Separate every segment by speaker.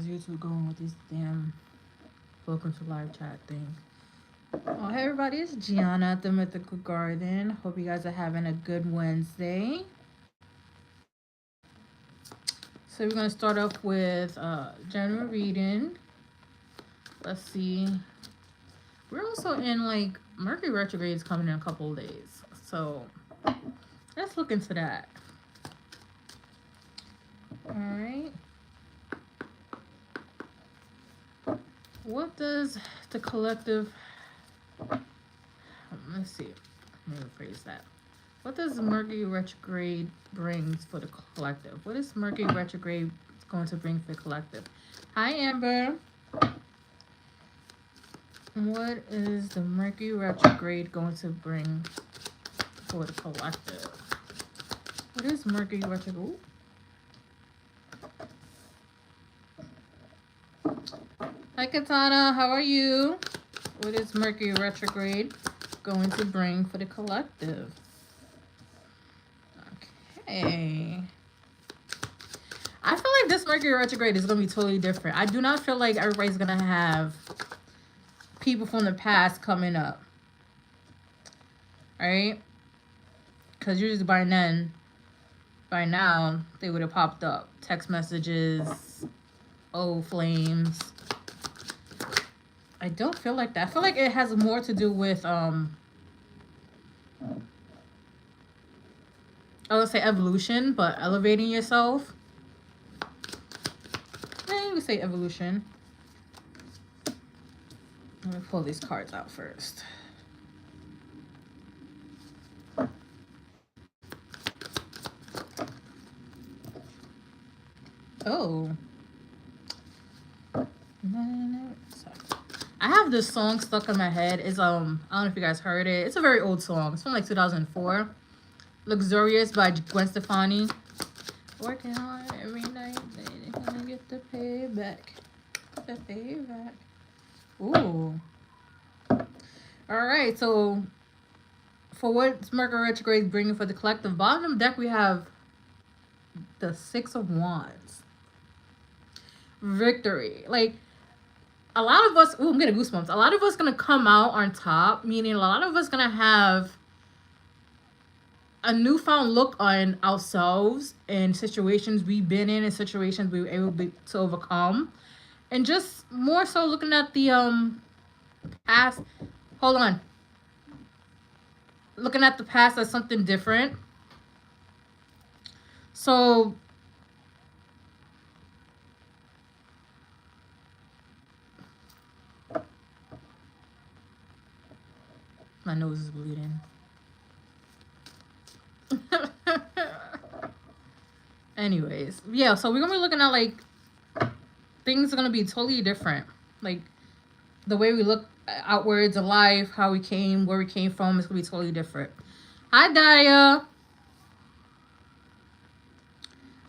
Speaker 1: YouTube going with this damn welcome to live chat thing? Oh, hey everybody, it's Gianna at the Mythical Garden. Hope you guys are having a good Wednesday. So we're gonna start off with general reading. Let's see. We're also in like Mercury retrograde is coming in a couple of days, so let's look into that. All right. What does the collective? Let's see. Let me rephrase that. What does Mercury retrograde brings for the collective? What is Mercury retrograde going to bring for the collective? Hi, Amber. What is the Mercury retrograde going to bring for the collective? What is Mercury retrograde? Hi, Katana. How are you? What is Mercury retrograde going to bring for the collective? Okay. I feel like this Mercury retrograde is going to be totally different. I do not feel like everybody's going to have people from the past coming up. Right? Because usually by now, they would have popped up. Text messages, old flames. I don't feel like that. I feel like it has more to do with, I would say evolution, but elevating yourself. You would say evolution. Let me pull these cards out first. Oh. I have this song stuck in my head. It's I don't know if you guys heard it. It's a very old song. It's from like 2004. Luxurious by Gwen Stefani. Working hard every night, they gonna get the payback. The payback. Ooh. Alright, so for what Mercury retrograde is bringing for the collective, bottom deck we have the Six of Wands. Victory. Like, a lot of us, I'm getting goosebumps. A lot of us gonna come out on top, meaning a lot of us gonna have a newfound look on ourselves and situations we've been in and situations we were able to overcome. And just more so looking at the past. Hold on. Looking at the past as something different. So my nose is bleeding. Anyways, yeah, so we're gonna be looking at like things are gonna be totally different. Like the way we look outwards in life, how we came, where we came from, is gonna be totally different. Hi, Daya.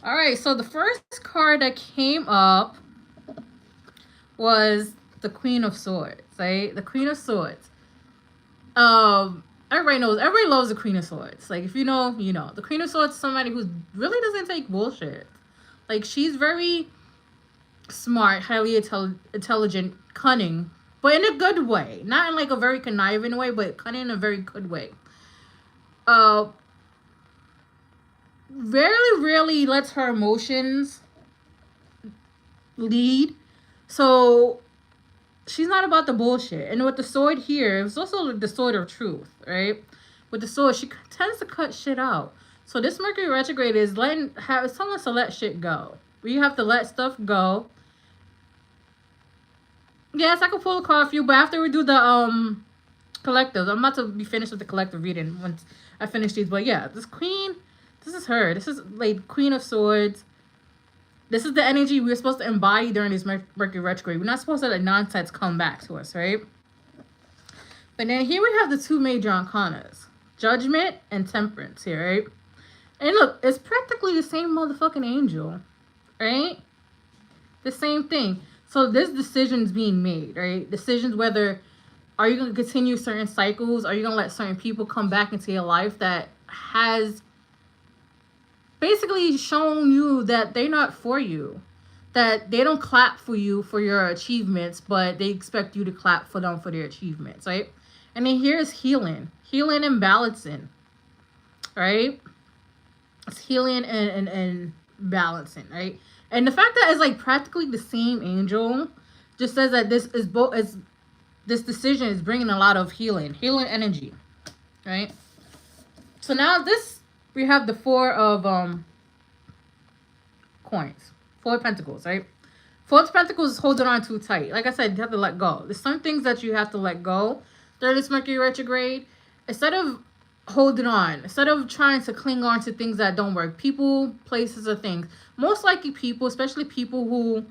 Speaker 1: All right, so the first card that came up was the Queen of Swords, right? The Queen of Swords. Everybody loves the Queen of Swords. Like, if you know, you know. The Queen of Swords is somebody who really doesn't take bullshit. Like, she's very smart, highly intelligent, cunning, but in a good way. Not in like a very conniving way, but cunning in a very good way. Rarely lets her emotions lead. So she's not about the bullshit. And with the sword here, it's also the sword of truth, right? With the sword, she tends to cut shit out. So this Mercury retrograde is telling us to let shit go. We have to let stuff go. Yes, I could pull a card for you, but after we do the collective, I'm about to be finished with the collective reading once I finish these. But yeah, this queen, this is her. This is like Queen of Swords. This is the energy we're supposed to embody during this Mercury retrograde. We're not supposed to let nonsense come back to us, right? But then here we have the two major arcanas. Judgment and Temperance here, right? And look, it's practically the same motherfucking angel, right? The same thing. So this decision's being made, right? Decisions whether are you going to continue certain cycles? Are you going to let certain people come back into your life that has basically shown you that they're not for you. that they don't clap for you for your achievements, but they expect you to clap for them for their achievements, right? And then here's healing and balancing, right? It's healing and balancing, right? And the fact that it's like practically the same angel just says that this is both as this decision is bringing a lot of healing energy, right? So now this we have the four of coins, 4 of pentacles, right? 4 of pentacles is holding on too tight. Like I said, you have to let go. There's some things that you have to let go during this Mercury retrograde. Instead of holding on, instead of trying to cling on to things that don't work, people, places, or things. Most likely people, especially people who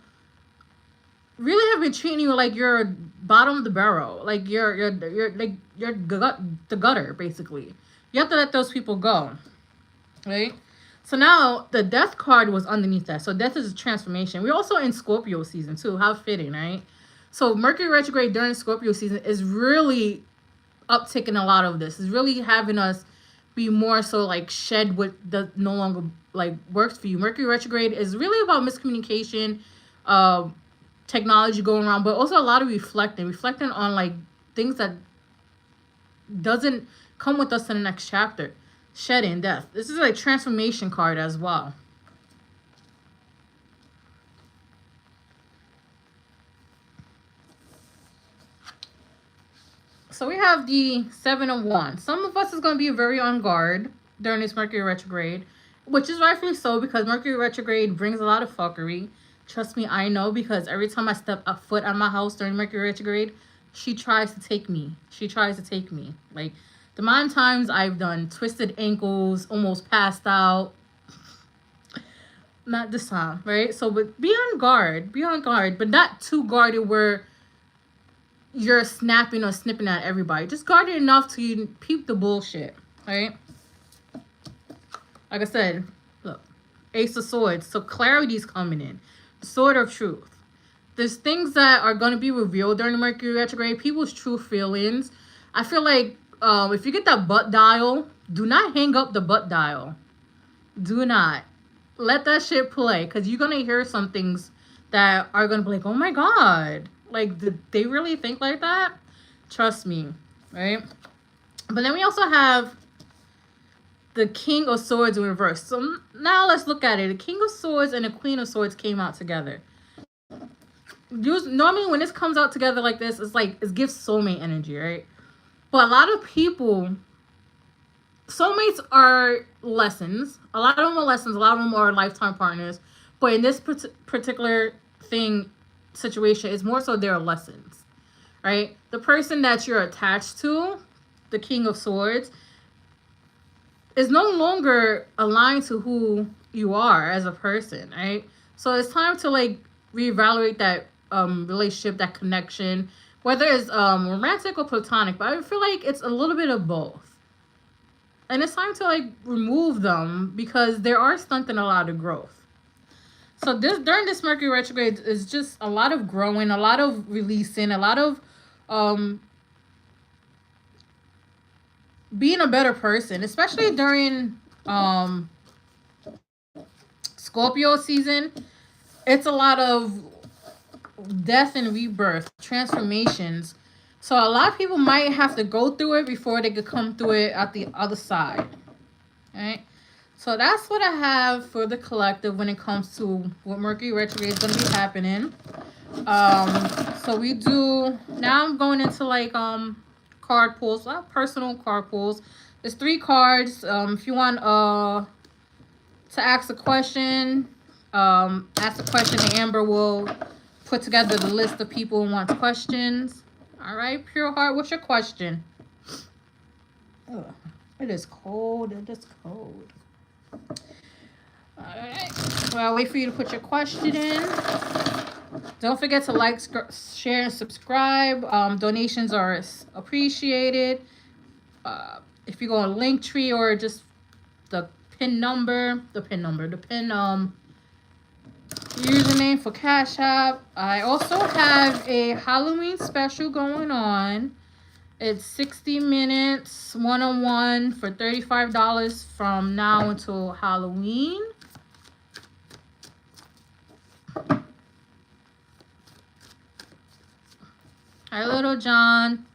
Speaker 1: really have been treating you like you're bottom of the barrel, like you're the gutter, basically. You have to let those people go, right? So now the death card was underneath that. So death is a transformation. We're also in Scorpio season too. How fitting, right? So Mercury retrograde during Scorpio season is really upticking a lot of this. Is really having us be more so like shed what does no longer like works for you. Mercury retrograde is really about miscommunication, technology going around, but also a lot of reflecting on like things that doesn't come with us in the next chapter. Shedding, death. This is like transformation card as well. So we have the 7 of Wands. Some of us is going to be very on guard during this Mercury retrograde, which is rightfully so because Mercury retrograde brings a lot of fuckery. Trust me, I know, because every time I step a foot out of my house during Mercury retrograde, she tries to take me. Like, the amount of times I've done twisted ankles, almost passed out. Not this time, right? So, but be on guard, but not too guarded where you're snapping or snipping at everybody. Just guarded enough to you peep the bullshit, right? Like I said, look, Ace of Swords. So clarity's coming in. Sword of Truth. There's things that are going to be revealed during the Mercury retrograde. People's true feelings. I feel like if you get that butt dial, do not hang up the butt dial. Do not. Let that shit play. Because you're going to hear some things that are going to be like, oh my God. Like, did they really think like that? Trust me. Right? But then we also have the King of Swords in reverse. So now let's look at it. The King of Swords and the Queen of Swords came out together. Normally when this comes out together like this, it's like it gives soulmate energy, right? But a lot of people, soulmates are lessons. A lot of them are lessons. A lot of them are lifetime partners. But in this particular situation, it's more so they're lessons, right? The person that you're attached to, the King of Swords, is no longer aligned to who you are as a person, right? So it's time to like reevaluate that relationship, that connection, whether it's romantic or platonic. But I feel like it's a little bit of both. And it's time to like remove them because they are stunting a lot of growth. So during this Mercury retrograde is just a lot of growing, a lot of releasing, a lot of being a better person, especially during Scorpio season. It's a lot of death and rebirth, transformations. So a lot of people might have to go through it before they could come through it at the other side. All right. So that's what I have for the collective when it comes to what Mercury retrograde is going to be happening. So we do, now I'm going into like card pulls, personal card pulls. There's 3 cards. If you want to ask a question, and Amber will put together the list of people who want questions. All right, Pure Heart, what's your question? Ugh, it is cold. It is cold. All right. Well, I'll wait for you to put your question in. Don't forget to like, share, and subscribe. Donations are appreciated. If you go on Linktree or just the pin username for Cash App. I also have a Halloween special going on. It's 60 minutes one-on-one for $35 from now until Halloween. Hi, Little John.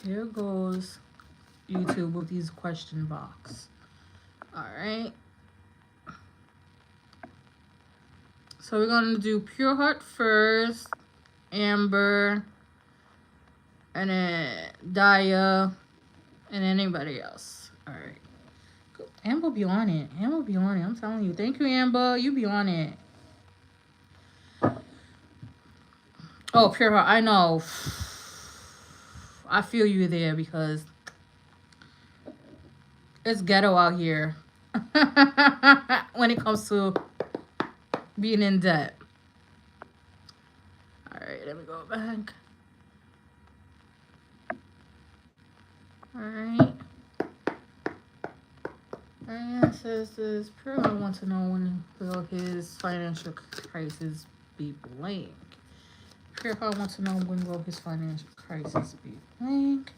Speaker 1: Here goes YouTube with these question box. All right. So we're going to do Pure Heart first, Amber, and then Daya, and then anybody else. All right. Amber be on it. Amber be on it. I'm telling you. Thank you, Amber. You be on it. Oh, Pure Heart. I know. I feel you there because it's ghetto out here when it comes to being in debt. All right, let me go back. All right. And says this Pure Heart wants to know when will his financial crisis be blank. Pure Heart wants to know when will his financial crisis be blank.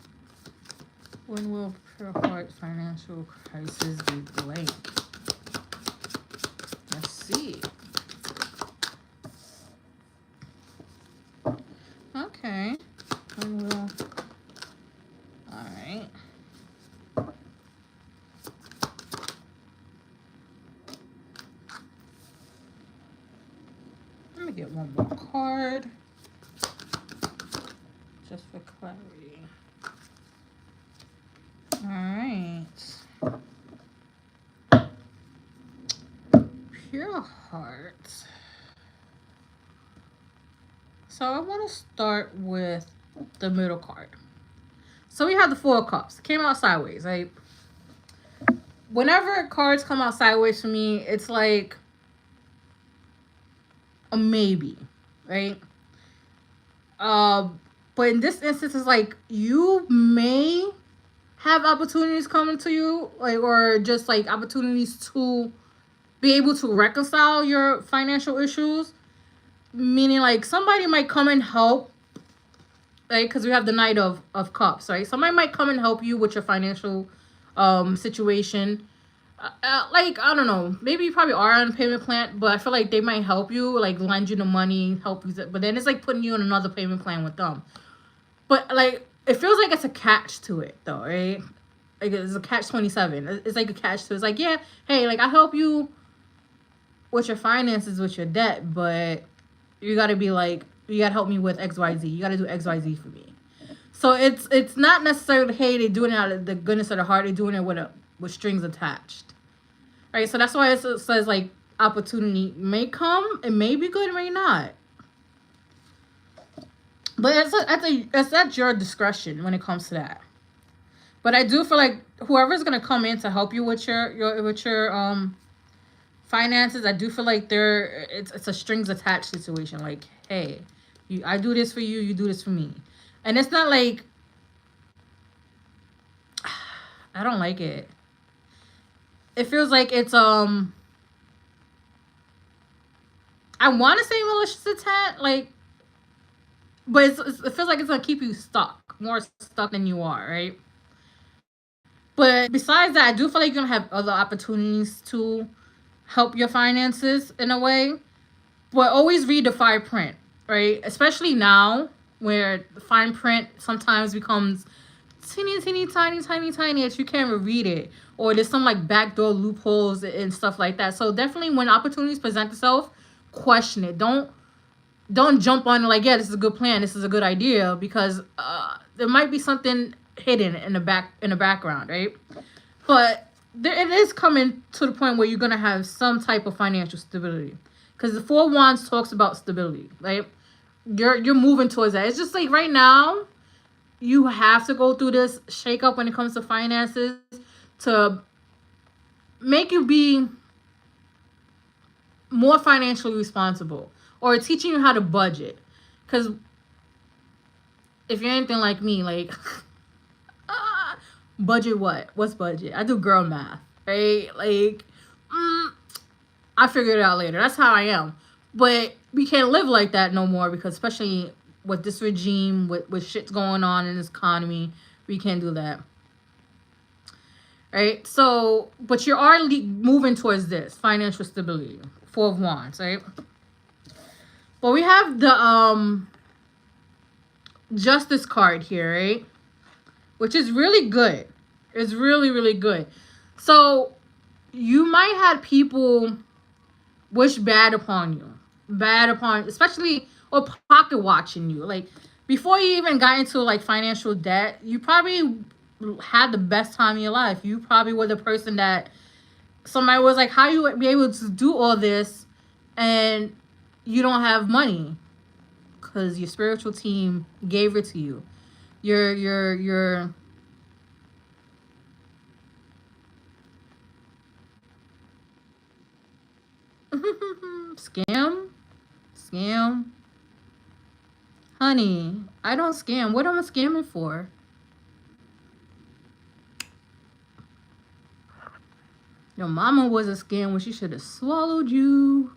Speaker 1: When will Pure Heart financial crisis be blank? Let's see. Okay. When will... Alright. Let me get one more card. Just for clarity. Alright. Pure Heart. So I want to start with the middle card. So we have the Four of Cups. It came out sideways, right? Whenever cards come out sideways for me, it's like a maybe, right? But in this instance, it's like you may have opportunities coming to you, like, or just like opportunities to be able to reconcile your financial issues. Meaning, like, somebody might come and help, right? Because we have the Knight of Cups, right? Somebody might come and help you with your financial situation. Like, I don't know, maybe you probably are on a payment plan, but I feel like they might help you, like lend you the money, help you. But then it's like putting you on another payment plan with them. But like, it feels like it's a catch to it, though, right? Like, it's a catch 27. It's like a catch to it. It's like, yeah, hey, like, I help you with your finances, with your debt, but you gotta be like, you gotta help me with XYZ. You gotta do XYZ for me. So it's not necessarily, hey, they're doing it out of the goodness of the heart. They're doing it with strings attached. Right? So that's why it says, like, opportunity may come. It may be good, it may not. But it's at your discretion when it comes to that. But I do feel like whoever's gonna come in to help you with your finances, I do feel like it's a strings attached situation. Like, hey, I do this for you, you do this for me. And it's not like, I don't like it. It feels like it's I want to say malicious intent, like, but it feels like it's gonna keep you more stuck than you are, right? But besides that, I do feel like you're gonna have other opportunities to help your finances in a way. But always read the fine print, right? Especially now, where the fine print sometimes becomes teeny tiny that you can't even read it, or there's some like backdoor loopholes and stuff like that. So definitely, when opportunities present itself, question it. Don't jump on it like, yeah, this is a good plan, this is a good idea, because there might be something hidden in the background, right? But it is coming to the point where you're gonna have some type of financial stability, because the Four Wands talks about stability, right? You're moving towards that. It's just like right now, you have to go through this shake up when it comes to finances to make you be more financially responsible, or teaching you how to budget. Because if you're anything like me, like, budget what? What's budget? I do girl math, right? Like, I figured it out later. That's how I am. But we can't live like that no more, because especially with this regime, with shit's going on in this economy, we can't do that. Right? So, but you are moving towards this financial stability. Four of Wands, right? But we have the Justice card here, right? Which is really good. It's really, really good. So you might have people wish bad upon you. Bad upon, especially, or pocket watching you. Like, before you even got into, like, financial debt, you probably had the best time of your life. You probably were the person that somebody was like, how you be able to do all this and you don't have money? Because your spiritual team gave it to you. Your scam. Honey, I don't scam. What am I scamming for? Your mama was a scam when she should have swallowed you.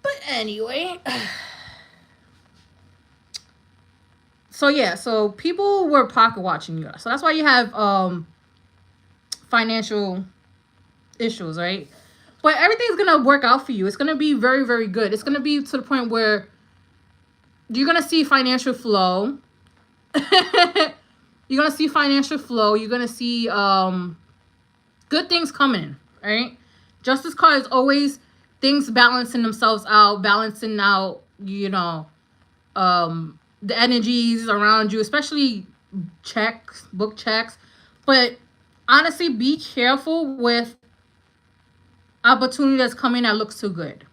Speaker 1: But anyway. So yeah, so people were pocket watching you. So that's why you have financial issues, right? But everything's gonna work out for you. It's gonna be very, very good. It's gonna be to the point where you're gonna see financial flow. You're gonna see financial flow. You're gonna see good things coming, right? Justice card is always things balancing themselves out, balancing out, you know, the energies around you, especially checks, book checks. But honestly, be careful with opportunity that's coming that looks too good.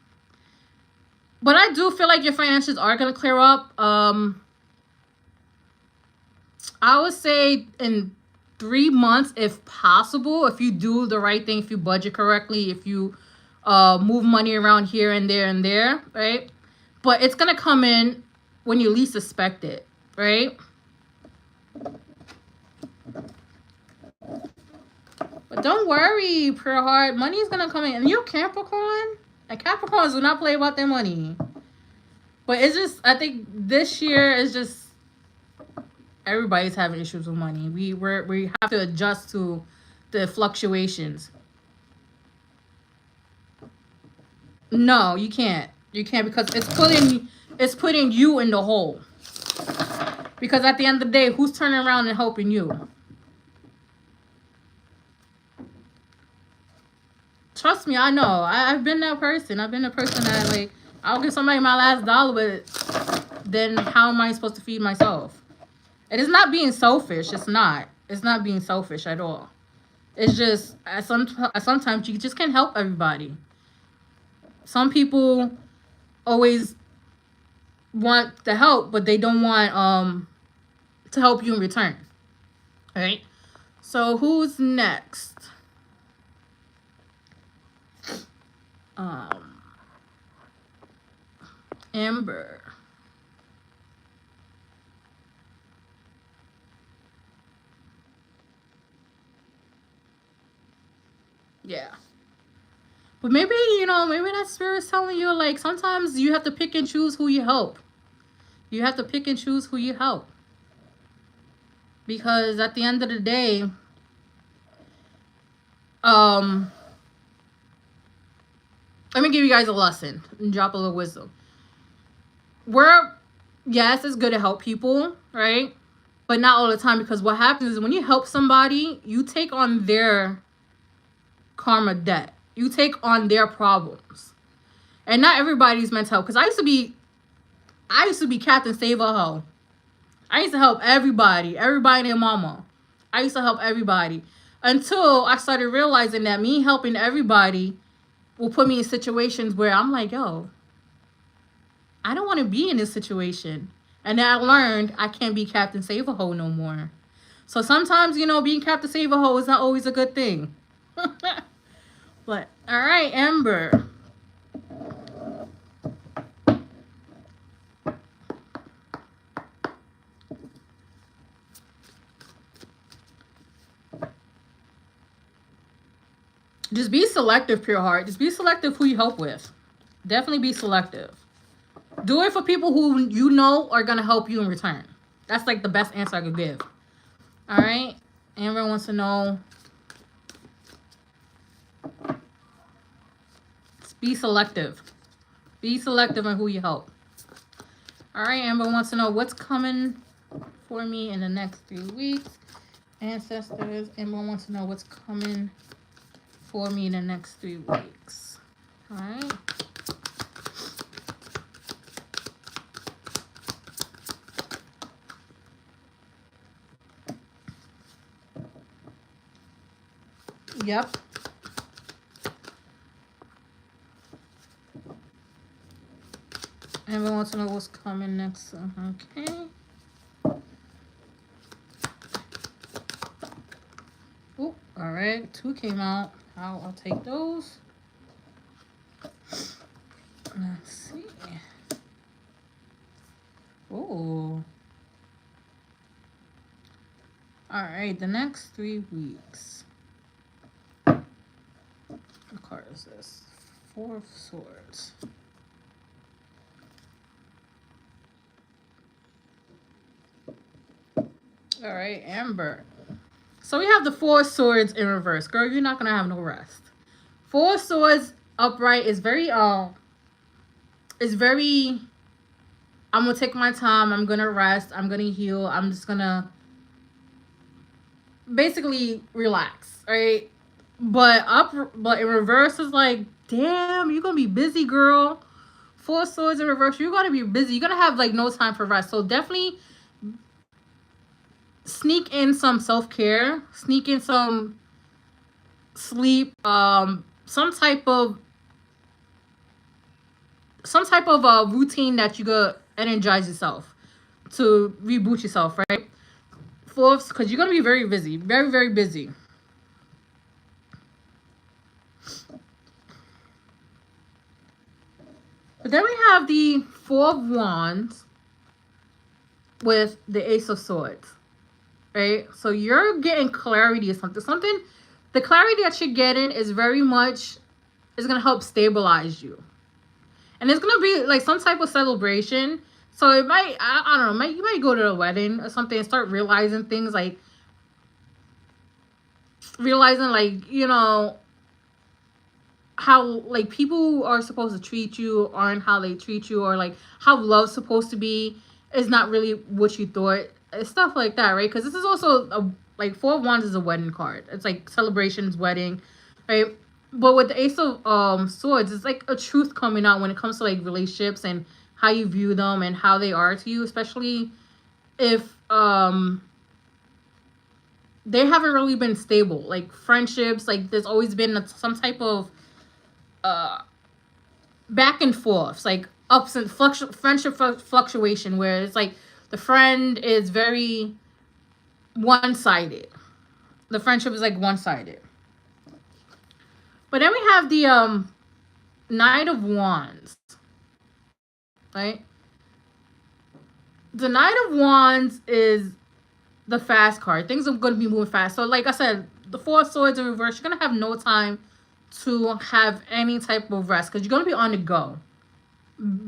Speaker 1: But I do feel like your finances are gonna clear up. I would say in 3 months, if possible, if you do the right thing, if you budget correctly, if you move money around here and there, right? But it's gonna come in when you least expect it, right? But don't worry, Pure Heart. Money is gonna come in. And you're Capricorn? And Capricorns do not play about their money. But it's just, I think this year is just, everybody's having issues with money. We have to adjust to the fluctuations. No, you can't. You can't, because it's putting you in the hole. Because at the end of the day, who's turning around and helping you? Trust me, I know. I've been that person. I've been the person that, like, I'll give somebody my last dollar, but then how am I supposed to feed myself? It is not being selfish. It's not. It's not being selfish at all. It's just, sometimes you just can't help everybody. Some people always want the help, but they don't want to help you in return. All right? So who's next? Amber. Yeah. But maybe, you know, maybe that spirit's telling you, like, sometimes you have to pick and choose who you help. You have to pick and choose who you help. Because at the end of the day, let me give you guys a lesson and drop a little wisdom. Yes, it's good to help people, right? But not all the time, because what happens is when you help somebody, you take on their karma debt. You take on their problems. And not everybody's meant to help. Because I used to be Captain Save a Hoe. I used to help everybody and their mama. I used to help everybody. Until I started realizing that me helping everybody will put me in situations where I'm like, yo, I don't want to be in this situation. And then I learned I can't be Captain Save a Hoe no more. So sometimes, you know, being Captain Save a Hoe is not always a good thing. But, all right, Amber. Just be selective, Pure Heart. Just be selective who you help with. Definitely be selective. Do it for people who you know are going to help you in return. That's like the best answer I could give. All right. Amber wants to know Be selective. Be selective on who you help. All right, Amber wants to know what's coming for me in the next 3 weeks. Ancestors, Amber wants to know what's coming for me in the next 3 weeks. All right. Yep. Everyone wants to know what's coming next. Okay. Oh, all right. 2 came out. I'll take those. Let's see. Oh. All right. The next 3 weeks. What card is this? 4 of Swords. All right, Amber. So we have the 4 of Swords in reverse. Girl, you're not going to have no rest. 4 of Swords upright is very, I'm going to take my time. I'm going to rest. I'm going to heal. I'm just going to basically relax, right? But in reverse is like, damn, you're going to be busy, girl. 4 of Swords in reverse, you're going to be busy. You're going to have like no time for rest. So definitely sneak in some self-care, sneak in some sleep, some type of routine that you could energize yourself to reboot yourself, right? Fourth, because you're gonna be very busy, very, very busy. But then we have the 4 of Wands with the Ace of Swords. Right? So you're getting clarity or something. The clarity that you're getting is very much is going to help stabilize you. And it's going to be like some type of celebration. So it might, I don't know, you might go to a wedding or something and start realizing things like, you know, how like people are supposed to treat you aren't how they treat you, or like how love's supposed to be is not really what you thought. Stuff like that, right? Because this is also like 4 of Wands is a wedding card. It's like celebrations, wedding, right? But with the Ace of Swords, it's like a truth coming out when it comes to like relationships and how you view them and how they are to you, especially if they haven't really been stable. Like friendships, like there's always been some type of back and forth, like ups and friendship fluctuation, where it's like the friend is very one-sided. The friendship is like one-sided. But then we have the Knight of Wands, right? The Knight of Wands is the fast card. Things are going to be moving fast. So like I said, the 4 of Swords in reverse, you're going to have no time to have any type of rest because you're going to be on the go.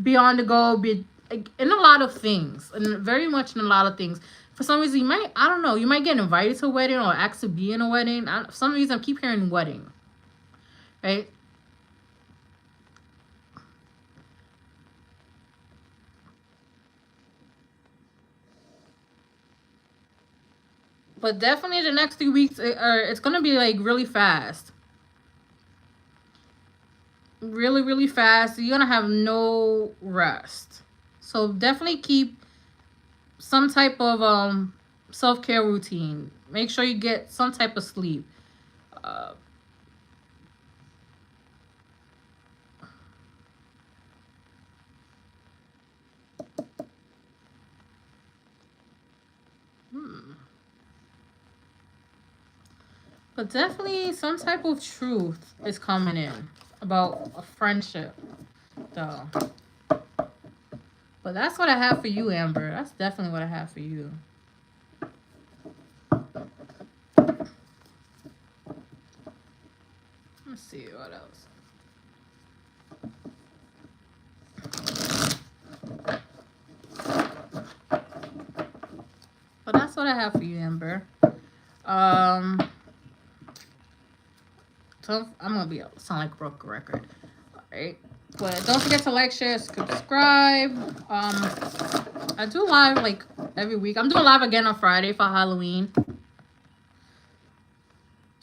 Speaker 1: Be on the go, be in a lot of things, and very much in a lot of things. For some reason, you might, I don't know, you might get invited to a wedding or asked to be in a wedding. For some reason, I keep hearing wedding, right? But definitely the next 3 weeks, it's going to be like really fast. Really, really fast. You're going to have no rest. So definitely keep some type of self-care routine. Make sure you get some type of sleep. But definitely some type of truth is coming in about a friendship, though. But that's what I have for you, Amber. That's definitely what I have for you. Let's see what else. But that's what I have for you, Amber. So I'm gonna sound like a broken record. right? But don't forget to like, share, subscribe. I do live like every week. I'm doing live again on Friday for Halloween.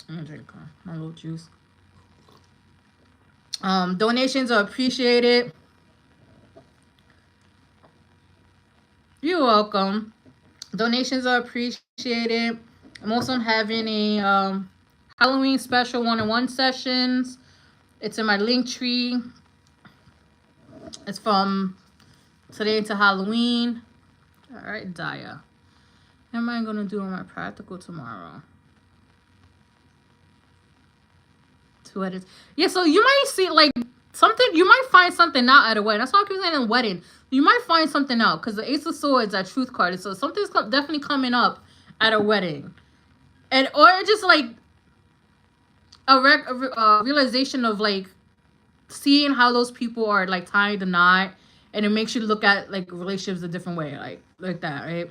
Speaker 1: I'm gonna drink my little juice. Donations are appreciated. You're welcome. Donations are appreciated. I'm also having a Halloween special one-on-one sessions. It's in my link tree. It's from today to Halloween. All right, Daya. What am I gonna do on my practical tomorrow? 2 edits. Yeah, so you might see like something. You might find something out at a wedding. That's why I keep saying in a wedding. You might find something out because the Ace of Swords, that truth card. So something's definitely coming up at a wedding, and or just like a realization of like seeing how those people are like tying the knot, and it makes you look at like relationships a different way, like that, right?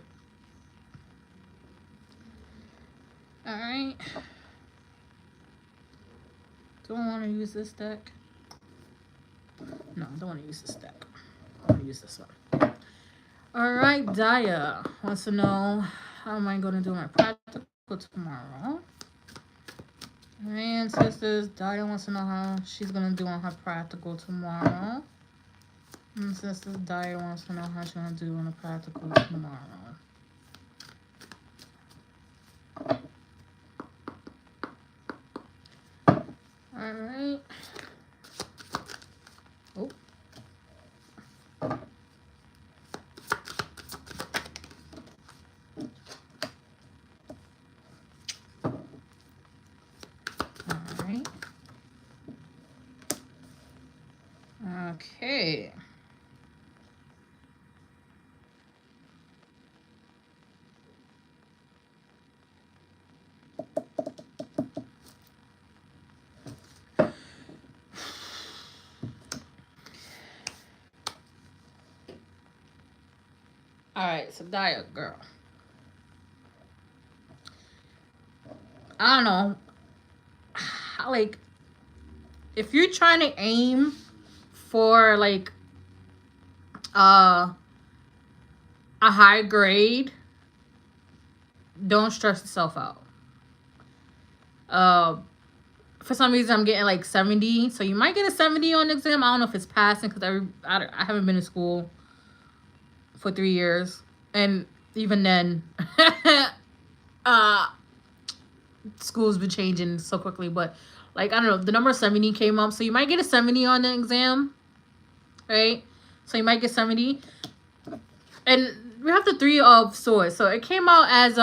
Speaker 1: All right. Do I want to use this deck? No, I don't want to use this deck. I want to use this one. All right, Daya wants to know how am I going to do my practical tomorrow. And sisters, Daya wants to know how she's going to do on her practical tomorrow. And sisters, Daya wants to know how she's going to do on the practical tomorrow. All right. Oh. All right. Okay. All right, so Daya, girl. I don't know. Like, if you're trying to aim for like a high grade, don't stress yourself out. For some reason I'm getting like 70, so you might get a 70 on the exam. I don't know if it's passing because I haven't been to school for 3 years, and even then school's been changing so quickly. But like, I don't know, the number 70 came up, so you might get a 70 on the exam, right? So you might get 70. And we have the 3 of Swords, so it came out as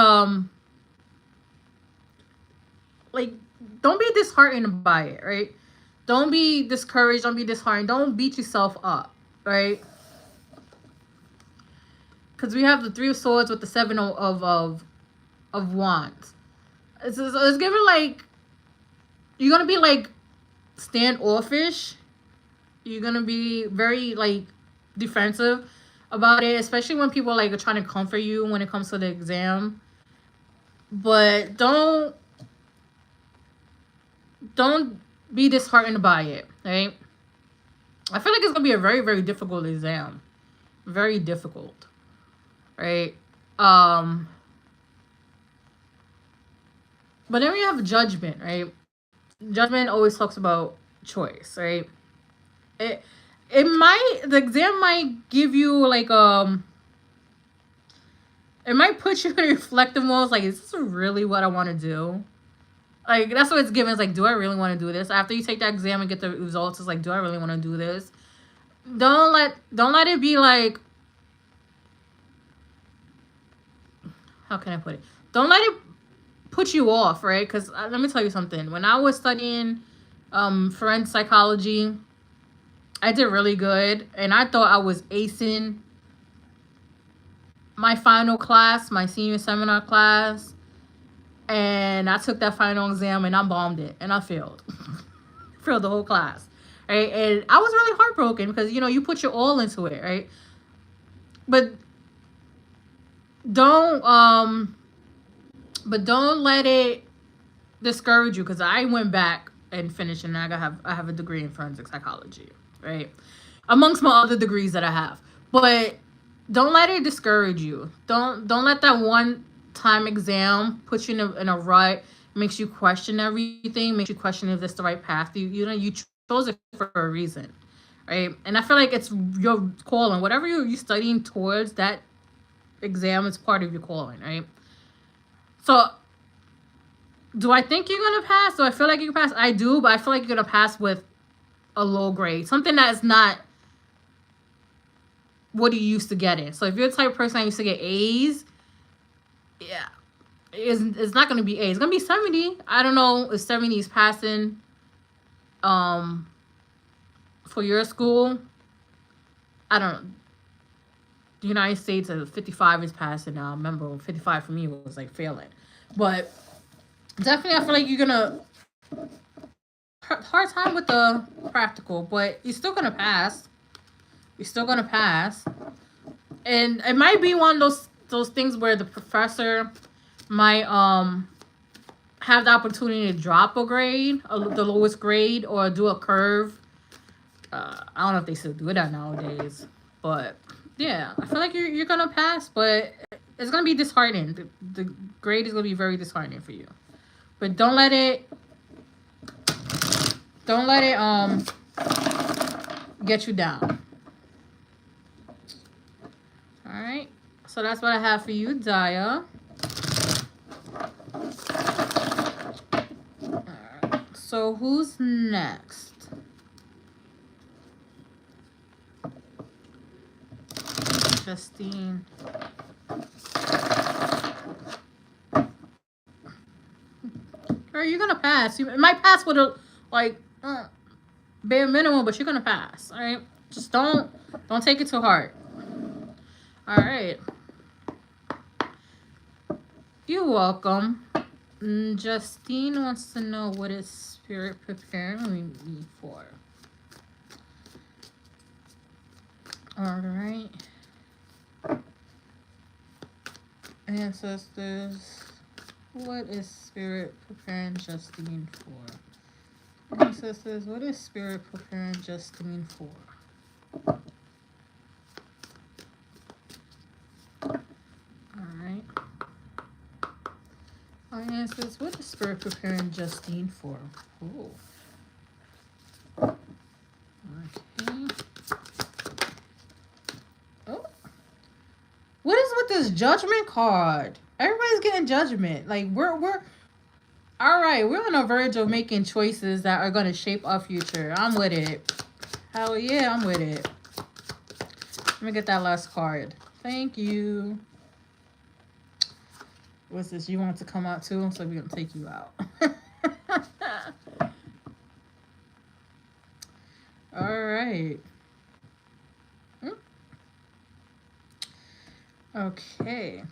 Speaker 1: like, don't be disheartened by it, right? Don't be discouraged, don't be disheartened, don't beat yourself up, right? Because we have the 3 of Swords with the 7 of Wands. It's given like you're gonna be like standoffish. You're gonna be very like defensive about it, especially when people like are trying to comfort you when it comes to the exam. But don't be disheartened by it, right? I feel like it's gonna be a very, very difficult exam. Very difficult, right? But then we have Judgment, right? Judgment always talks about choice, right? The exam might give you like it might put you in reflective mode, like, is this really what I want to do? Like, that's what it's given. It's like, do I really want to do this? After you take that exam and get the results, it's like, do I really want to do this? Don't let it be like, how can I put it? Don't let it put you off, right? Because let me tell you something. When I was studying forensic psychology, I did really good, and I thought I was acing my final class, my senior seminar class, and I took that final exam and I bombed it and I failed. Failed the whole class, right? And I was really heartbroken because, you know, you put your all into it, right? But don't let it discourage you, because I went back and finished, and I have a degree in forensic psychology. right? Amongst my other degrees that I have. But don't let it discourage you. Don't let that one time exam put you in a rut, makes you question everything, makes you question if this the right path. You chose it for a reason. Right? And I feel like it's your calling. Whatever you studying towards, that exam is part of your calling, right? So do I think you're gonna pass? Do I feel like you can pass? I do, but I feel like you're gonna pass with a low grade. Something that is not what you used to getting. So if you're the type of person that used to get A's, yeah, it's not gonna be A. It's gonna be 70. I don't know if 70 is passing um for your school. I don't know. The United States 55 is passing now. I remember 55 for me was like failing. But definitely I feel like you're gonna hard time with the practical, but you're still gonna pass. You're still gonna pass. And it might be one of those things where the professor might have the opportunity to drop a grade, the lowest grade, or do a curve. I don't know if they still do that nowadays, but yeah, I feel like you're gonna pass, but it's gonna be disheartening. The grade is gonna be very disheartening for you, but don't let it get you down. All right, so that's what I have for you, Daya. All right, so who's next? Justine. Girl, you're gonna pass. You might pass with a like bare minimum, but you're gonna pass. All right, just don't take it too hard. All right, you're welcome. Justine wants to know, what is spirit preparing me for? All right. Ancestors, what is spirit preparing Justine for? Ancestors, what is spirit preparing Justine for? Alright. Our ancestors, what is spirit preparing Justine for? Ooh. Okay. Oh. What is with this judgment card? Everybody's getting judgment. Like we're all right. We're on the verge of making choices that are gonna shape our future. I'm with it. Hell yeah, I'm with it. Let me get that last card. Thank you. What's this? You want to come out too? So we're gonna take you out. All right. Okay.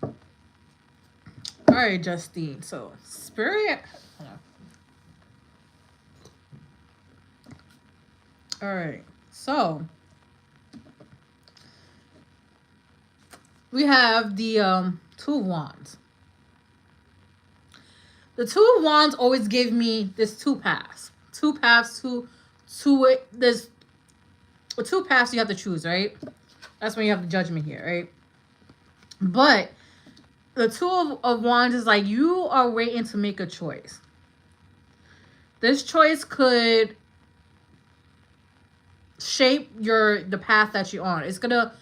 Speaker 1: All right, Justine. So, spirit. All right. So, we have the two wands. The two wands always give me this two paths. There's two paths you have to choose, right? That's when you have the judgment here, right? But the two of wands is like you are waiting to make a choice. This choice could shape the path that you're on. It's gonna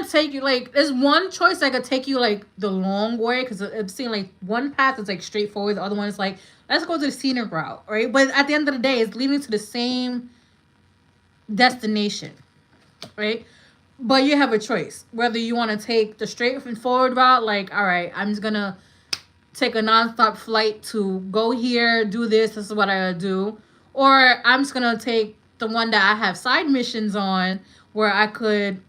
Speaker 1: take you, like, there's one choice that could take you like the long way, because I'm seeing like one path is like straightforward, the other one is like, let's go to the scenic route, right? But at the end of the day, it's leading to the same destination, right? But you have a choice whether you want to take the straight and forward route, like, all right, I'm just gonna take a nonstop flight to go here, do this is what I gotta do, or I'm just gonna take the one that I have side missions on, where I could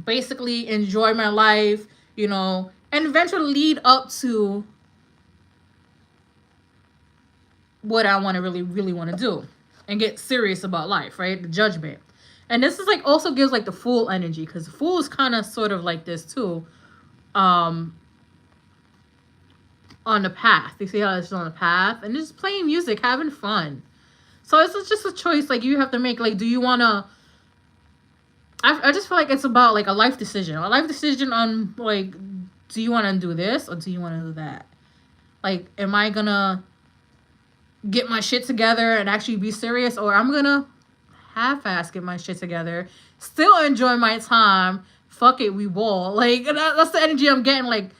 Speaker 1: basically enjoy my life, and eventually lead up to what I want to really want to do and get serious about life, right? The judgment. And this is like also gives like the Fool energy, because the Fool is kind of sort of like this too, on the path. You see how it's on the path, and just playing music, having fun. So it's just a choice like you have to make. Like, do you want to? I just feel like it's about like a life decision. A life decision on like, do you want to do this or do you want to do that? Like, am I gonna get my shit together and actually be serious, or I'm gonna half-ass get my shit together, still enjoy my time. Fuck it, we ball. Like that's the energy I'm getting. Like,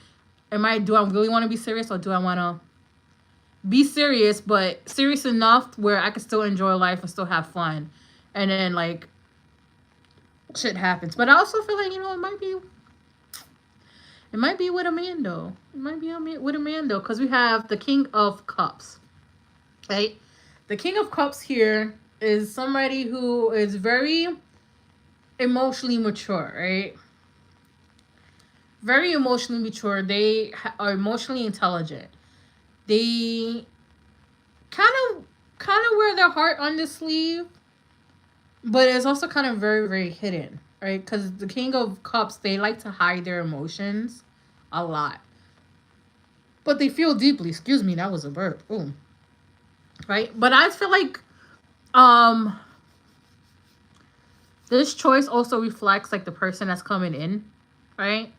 Speaker 1: do I really want to be serious, or do I want to be serious, but serious enough where I can still enjoy life and still have fun, and then like shit happens. But I also feel like, it might be with Amando. It might be with Amando because we have the King of Cups, right? The King of Cups here is somebody who is very emotionally mature, right? Very emotionally mature. They are emotionally intelligent. They kind of wear their heart on the sleeve, but it's also kind of very, very hidden, right? Because the King of Cups, they like to hide their emotions a lot. But they feel deeply. Excuse me, that was a burp. Ooh. Right? But I feel like this choice also reflects like the person that's coming in, right?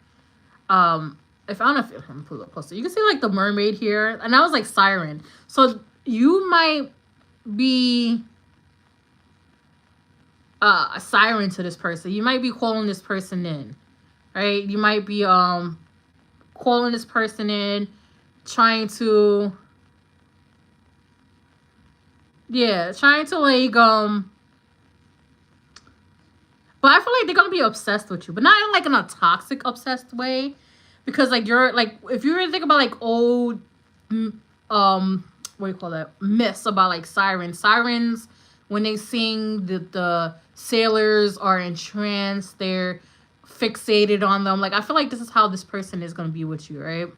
Speaker 1: If I don't know if I'm pull up closer, you can see like the mermaid here, and that was like siren. So you might be a siren to this person. You might be calling this person in, right? You might be calling this person in, trying to like but I feel like they're gonna be obsessed with you, but not in like in a toxic obsessed way, because like you're like, if you really think about like old what do you call that, myths about like sirens, when they sing, the sailors are entranced, they're fixated on them. Like I feel like this is how this person is gonna be with you, right?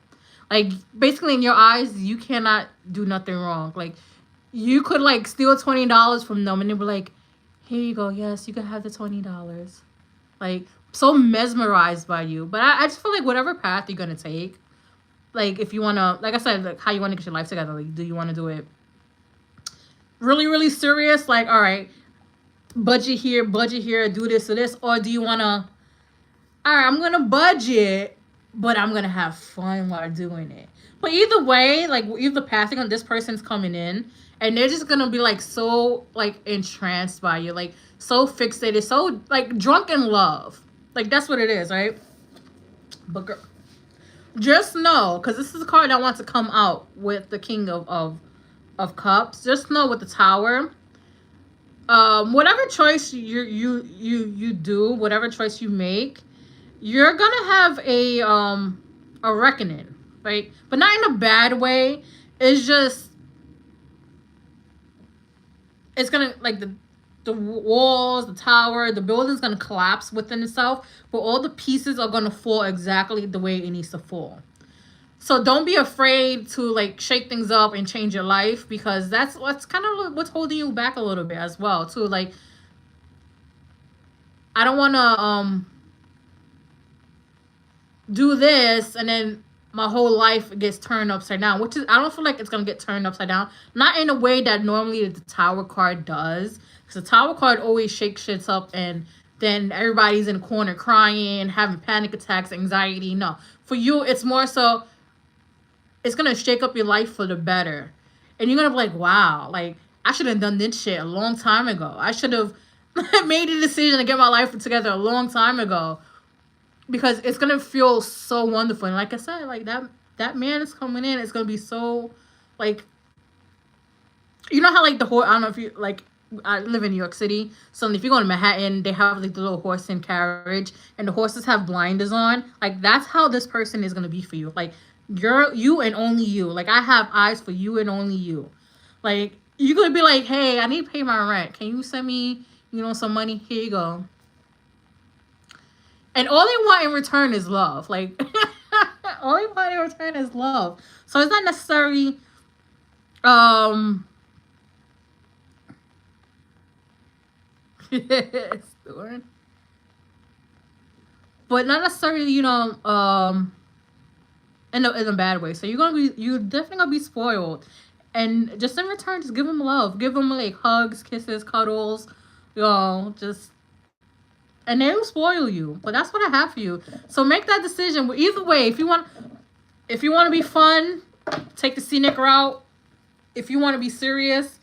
Speaker 1: Like basically in your eyes, you cannot do nothing wrong. Like you could like steal $20 from them and they were like, here you go, yes, you can have the $20. Like so mesmerized by you. But I just feel like whatever path you're gonna take, like if you wanna, like I said, like how you wanna get your life together, like do you wanna do it really, really serious, like all right, budget here, do this or this, or do you wanna, all right, I'm gonna budget, but I'm gonna have fun while doing it. But either way, like either path, this person's coming in and they're just gonna be like so like entranced by you, like so fixated, so like drunk in love. Like that's what it is, right? But girl, just know, because this is a card that wants to come out with the King of Cups. Just know with the Tower, whatever choice you do, whatever choice you make, you're gonna have a reckoning, right? But not in a bad way. It's just, it's gonna like the walls, the tower, the building's gonna collapse within itself, but all the pieces are gonna fall exactly the way it needs to fall. So don't be afraid to like shake things up and change your life, because that's what's kind of what's holding you back a little bit as well too. Like I don't want to do this and then my whole life gets turned upside down, which is, I don't feel like it's gonna get turned upside down, not in a way that normally the Tower card does, because the Tower card always shakes shit up and then everybody's in the corner crying, having panic attacks, anxiety. No, for you it's more so it's gonna shake up your life for the better, and you're gonna be like, wow, like I should have done this shit a long time ago. I should have made a decision to get my life together a long time ago, because it's gonna feel so wonderful. And like I said, like that man is coming in, it's gonna be so like, you know how like the horse, I don't know if you like, I live in New York City, so if you go to Manhattan, they have like the little horse and carriage and the horses have blinders on. Like that's how this person is gonna be for you. Like you and only you. Like I have eyes for you and only you. Like you could be like, hey, I need to pay my rent, can you send me some money? Here you go. And all they want in return is love. Like, all they want in return is love. So it's not necessarily, but not necessarily, in a bad way. So you're definitely gonna be spoiled. And just in return, just give them love. Give them like hugs, kisses, cuddles, just and they will spoil you. But that's what I have for you. So make that decision. Either way, if you want to be fun, take the scenic route. If you want to be serious,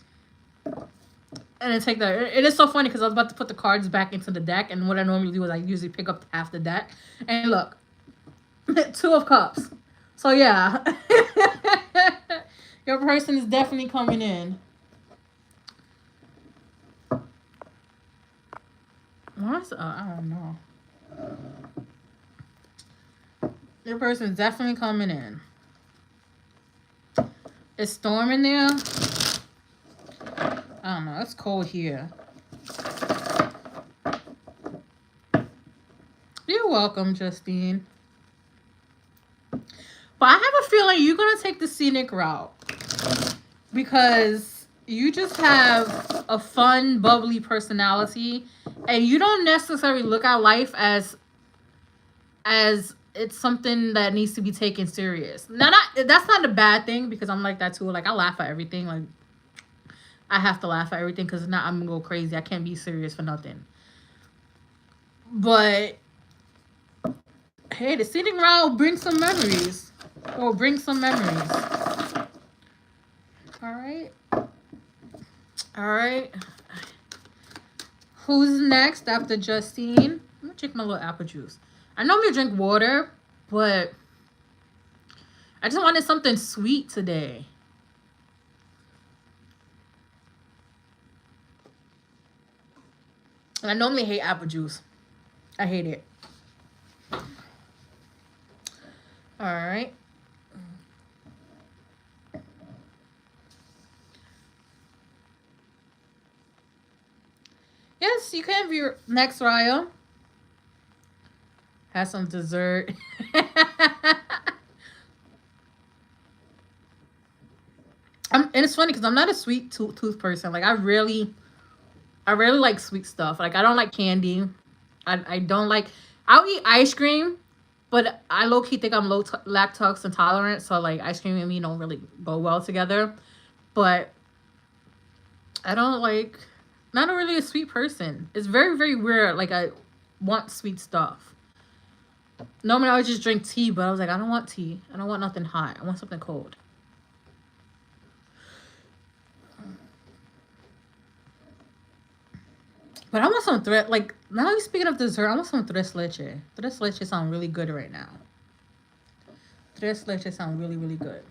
Speaker 1: and then take that. It is so funny because I was about to put the cards back into the deck, and what I normally do is I usually pick up half the deck. And look, 2 of Cups. So yeah, your person is definitely coming in. What's I don't know. Your person is definitely coming in. It's storming there. I don't know. It's cold here. You're welcome, Justine. But I have a feeling you're going to take the scenic route. Because you just have a fun, bubbly personality. And you don't necessarily look at life as it's something that needs to be taken serious. Now, that's not a bad thing because I'm like that too. Like, I laugh at everything. Like, I have to laugh at everything because now I'm going to go crazy. I can't be serious for nothing. But, hey, the scenic route brings some memories. Or bring some memories. Alright. Alright. Who's next after Justine? Let me check my little apple juice. I normally drink water, but I just wanted something sweet today. And I normally hate apple juice. I hate it. Alright. Yes, you can be next, Raya. Have some dessert. And it's funny because I'm not a sweet tooth person. Like I really like sweet stuff. Like I don't like candy. I don't like. I'll eat ice cream, but I low key think I'm lactose intolerant. So like ice cream and me don't really go well together. But I don't like. Not really a sweet person. It's very, very weird. Like I want sweet stuff. Normally I would just drink tea, but I was like, I don't want tea. I don't want nothing hot. I want something cold. But I want some like now you're speaking of dessert, I want some tres leche. Tres leche sound really good right now. Tres leche sound really, really good.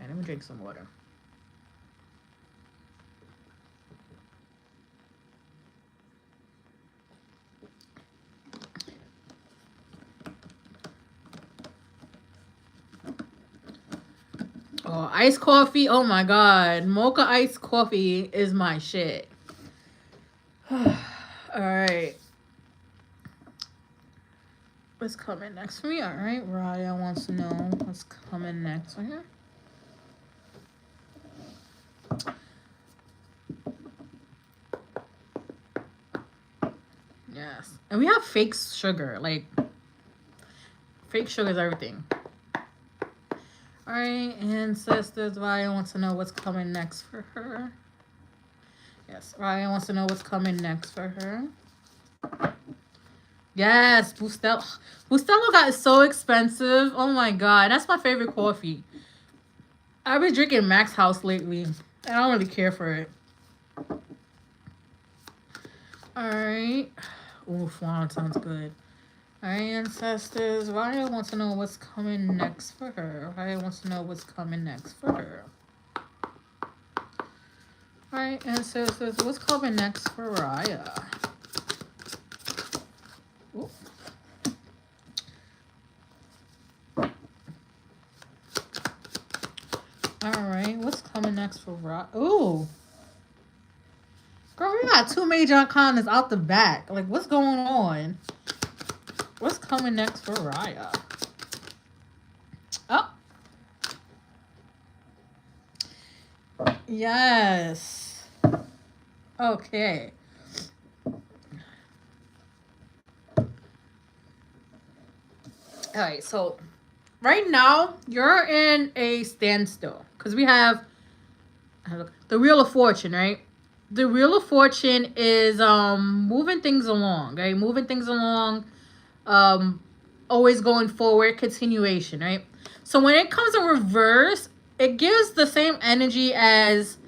Speaker 1: Alright, let me drink some water. Oh, iced coffee. Oh my god. Mocha iced coffee is my shit. Alright. What's coming next for me? Alright, Raya wants to know what's coming next for her. Yes. And we have fake sugar. Like, fake sugar is everything. Alright, ancestors, Raya wants to know what's coming next for her. Yes, Raya wants to know what's coming next for her. Yes, Bustelo. Bustelo got so expensive. Oh my god, that's my favorite coffee. I've been drinking Max House lately. I don't really care for it. Alright. Ooh, flan sounds good. Alright, ancestors. Raya wants to know what's coming next for her. Raya wants to know what's coming next for her. Alright, ancestors. What's coming next for Raya? Ooh. Alright, what's coming next for Raya? Ooh. Girl, we got 2 major arcanas out the back. Like, what's going on? What's coming next for Raya? Oh. Yes. Okay. Alright, so right now you're in a standstill because we have the Wheel of Fortune, right? The Wheel of Fortune is moving things along, right? Moving things along, um, always going forward, continuation, right? So when it comes in reverse, it gives the same energy as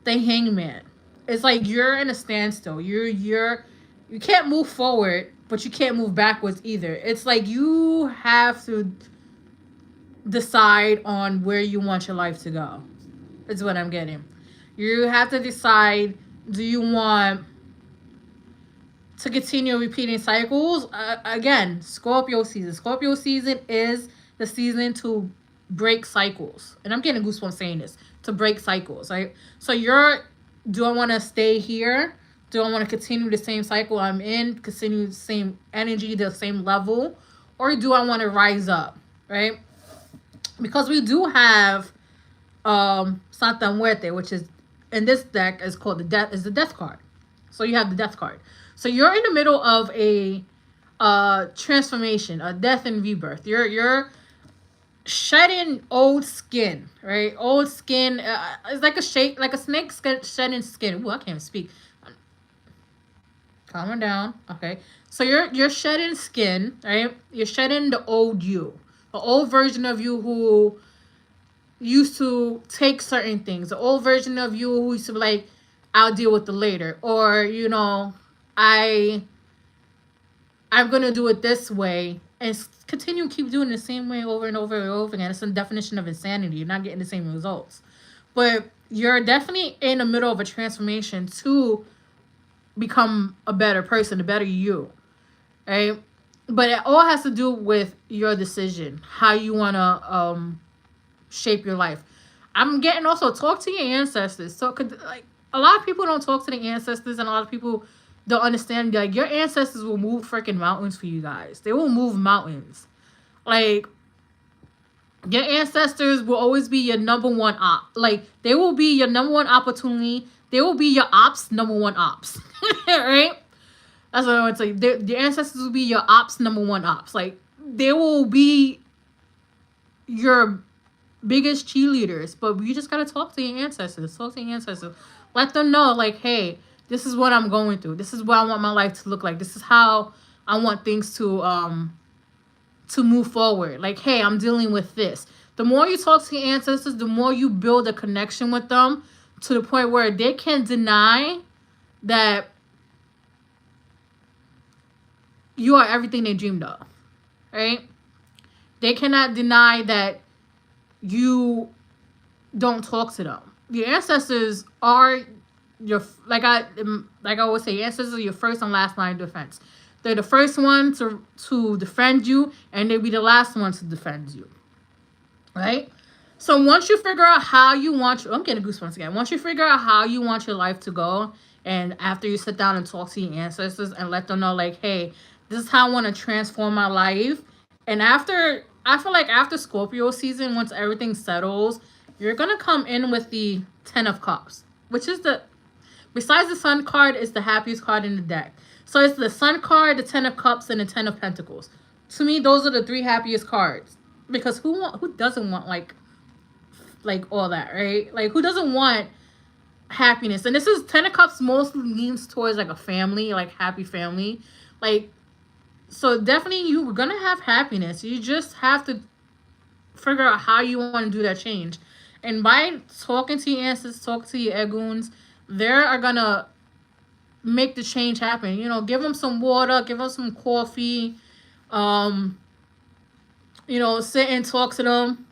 Speaker 1: the Hangman. It's like you're in a standstill. You can't move forward, but you can't move backwards either. It's like you have to decide on where you want your life to go. Is what I'm getting. You have to decide, do you want to continue repeating cycles? Again, Scorpio season. Scorpio season is the season to break cycles. And I'm getting goosebumps saying this. To break cycles, right? So do I want to stay here? Do I want to continue the same cycle I'm in? Continue the same energy, the same level? Or do I want to rise up, right? Because we do have Santa Muerte, which is in this deck is called the death card. So you have the death card. So you're in the middle of a transformation, a death and rebirth. You're shedding old skin, right? Old skin. It's like like a snake shedding skin. Ooh, I can't even speak. Calm down. Okay. So you're shedding skin, right? You're shedding the old you, the old version of you who used to take certain things. The old version of you who used to be like, I'll deal with it later, or I I'm gonna do it this way and continue keep doing the same way over and over and over again. It's the definition of insanity. You're not getting the same results, but you're definitely in the middle of a transformation to become a better person, a better you, right? But it all has to do with your decision, how you wanna shape your life. I'm getting also talk to your ancestors. So, like a lot of people don't talk to the ancestors, and a lot of people don't understand. Like your ancestors will move freaking mountains for you guys. They will move mountains. Like your ancestors will always be your number one op. Like they will be your number one opportunity. They will be your ops number one ops. Right? That's what I would say. Your ancestors will be your ops number one ops. Like they will be your biggest cheerleaders, but you just gotta talk to your ancestors. Talk to your ancestors. Let them know, like, hey, this is what I'm going through. This is what I want my life to look like. This is how I want things to move forward. Like, hey, I'm dealing with this. The more you talk to your ancestors, the more you build a connection with them to the point where they can't deny that you are everything they dreamed of. Right? They cannot deny that you don't talk to them. Your ancestors are your like I always say, your ancestors are your first and last line of defense. They're the first one to defend you, and they'll be the last one to defend you. Right? So once you figure out how you want I'm getting goosebumps again. Once you figure out how you want your life to go, and after you sit down and talk to your ancestors and let them know, like, hey, this is how I want to transform my life. And I feel like after Scorpio season, once everything settles, you're gonna come in with the Ten of Cups, which is besides the Sun card, is the happiest card in the deck. So it's the Sun card, the Ten of Cups, and the Ten of Pentacles. To me, those are the three happiest cards, because who doesn't want like all that, right? Like who doesn't want happiness? And this is Ten of Cups mostly leans towards like a family, like happy family, like. So definitely you're gonna have happiness. You just have to figure out how you want to do that change. And by talking to your ancestors, talking to your egoons, they are gonna make the change happen. Give them some water, give them some coffee, sit and talk to them.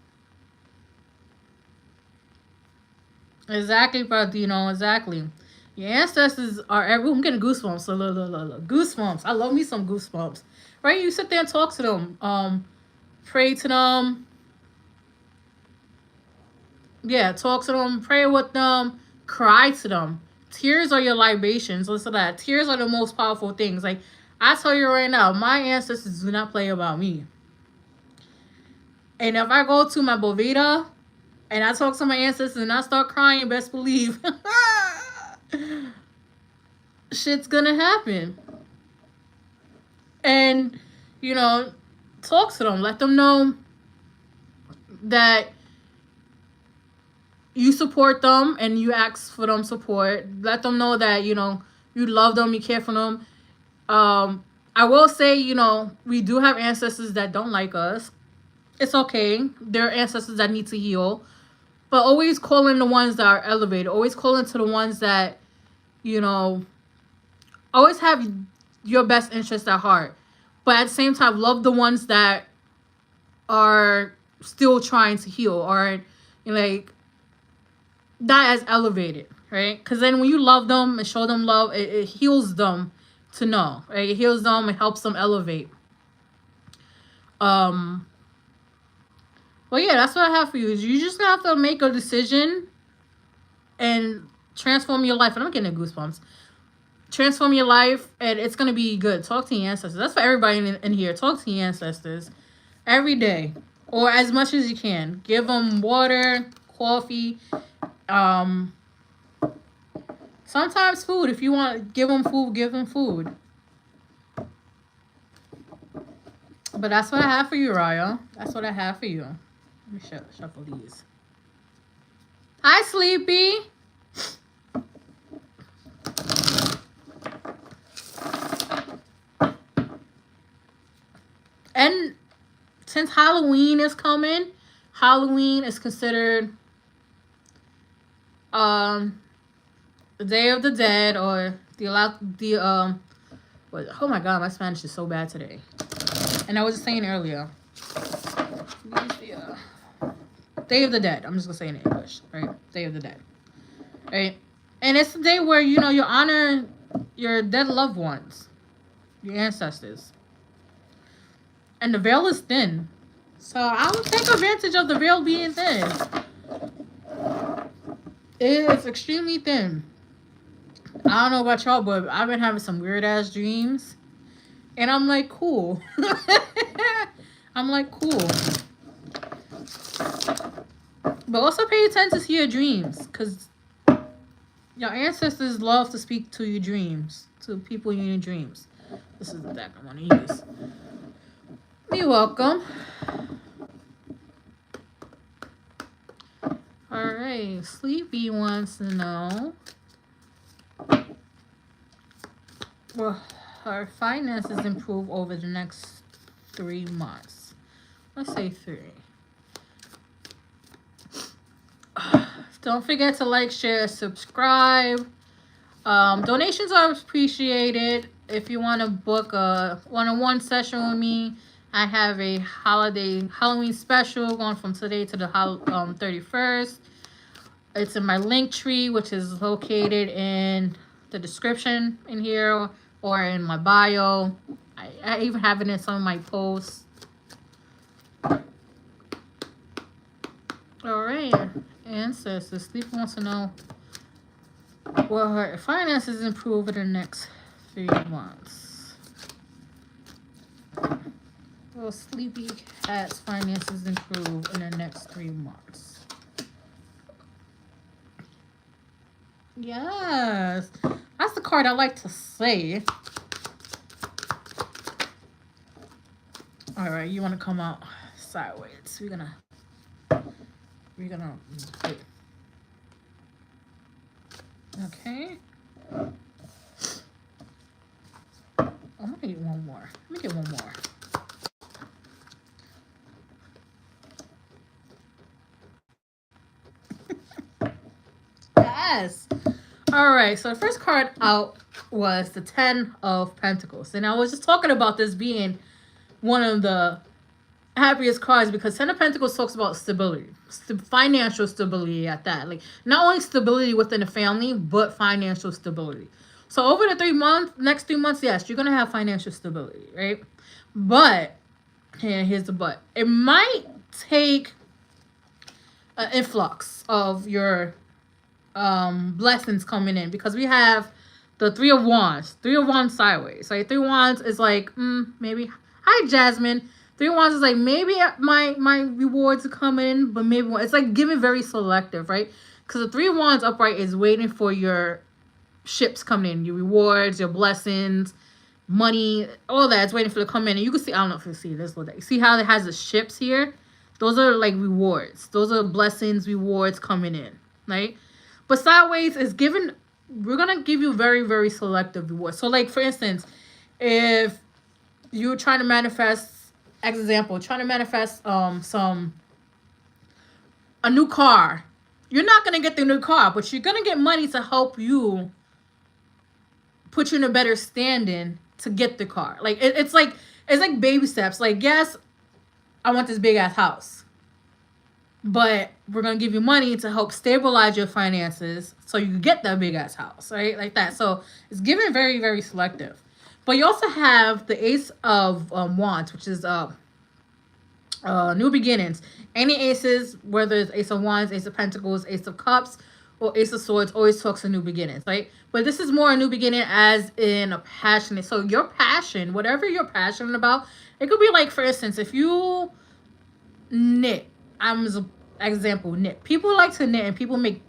Speaker 1: Exactly, Pratino, exactly. Your ancestors are I'm getting goosebumps. So look. Goosebumps. I love me some goosebumps. Right? You sit there and talk to them. Pray to them. Yeah, talk to them, pray with them, cry to them. Tears are your libations. Listen to that. Tears are the most powerful things. Like, I tell you right now, my ancestors do not play about me. And if I go to my Boveda and I talk to my ancestors and I start crying, best believe shit's gonna happen. And, talk to them. Let them know that you support them and you ask for them support. Let them know that, you know, you love them, you care for them. I will say, you know, we do have ancestors that don't like us. It's okay. There are ancestors that need to heal. But always call in the ones that are elevated. Always call into the ones that, you know, always have your best interest at heart. But at the same time, love the ones that are still trying to heal or, like, not as elevated, right? Because then when you love them and show them love, it heals them to know, right? It heals them and helps them elevate. Well, yeah, that's what I have for you. Is you just have to make a decision and transform your life. And I'm getting goosebumps. Transform your life, and it's gonna be good. Talk to your ancestors. That's for everybody in here. Talk to your ancestors every day, or as much as you can. Give them water, coffee, sometimes food. If you want, give them food. Give them food. But that's what I have for you, Raya. That's what I have for you. Let me shuffle these. Hi, Sleepy. And since Halloween is coming, Halloween is considered the Day of the Dead, or oh my god, my Spanish is so bad today. And I was just saying earlier, Day of the Dead. I'm just gonna say it in English, right? Day of the Dead, right? And it's the day where, you know, you honor your dead loved ones, your ancestors. And the veil is thin, so I would take advantage of the veil being thin. It is extremely thin. I don't know about y'all, but I've been having some weird ass dreams, and I'm like, cool. I'm like, cool. But also pay attention to your dreams, because your ancestors love to speak to your dreams, to people in your dreams. This is the deck I want to use. You're welcome. Alright, Sleepy wants to know, will her finances improve over the next 3 months? Let's say 3. Don't forget to like, share, subscribe. Donations are appreciated. If you want to book a one-on-one session with me, I have a Halloween special going from today to the 31st. It's in my link tree, which is located in the description in here or in my bio. I even have it in some of my posts. All right, ancestors. Sleep wants to know, will her finances improve in the next 3 months? Will Sleepy Cat's finances improve in the next 3 months? Yes. That's the card I like to say. Alright, you want to come out sideways. We're gonna wait. Okay. I'm gonna get one more. Let me get one more. Yes. All right. So the first card out was the 10 of Pentacles. And I was just talking about this being one of the happiest cards because 10 of Pentacles talks about stability, financial stability at that. Like, not only stability within the family, but financial stability. So over the next 3 months, yes, you're going to have financial stability, right? But, here's the but. It might take an influx of your blessings coming in, because we have the 3 of Wands sideways. Like 3 of Wands is like maybe, hi Jasmine. 3 of Wands is like, maybe my rewards are coming, but maybe it's like giving very selective, right? Because the 3 of Wands upright is waiting for your ships coming in, your rewards, your blessings, money, all that. It's waiting for it to come in. And you can see, I don't know if you see this little day. See how it has the ships here? Those are like rewards. Those are blessings, rewards coming in, right? But sideways is given. We're gonna give you very, very selective rewards. So, like for instance, if you're trying to manifest, example, trying to manifest some a new car, you're not gonna get the new car, but you're gonna get money to help you put you in a better standing to get the car. Like it's like baby steps. Like, yes, I want this big ass house, but we're gonna give you money to help stabilize your finances so you can get that big ass house, right? Like that. So it's given very, very selective. But you also have the Ace of Wands, which is new beginnings. Any aces, whether it's Ace of Wands, Ace of Pentacles, Ace of Cups, or Ace of Swords, always talks of new beginnings, right? But this is more a new beginning as in a passionate. So your passion, whatever you're passionate about, it could be like, for instance, if you knit, I'm as an example, knit. People like to knit, and people make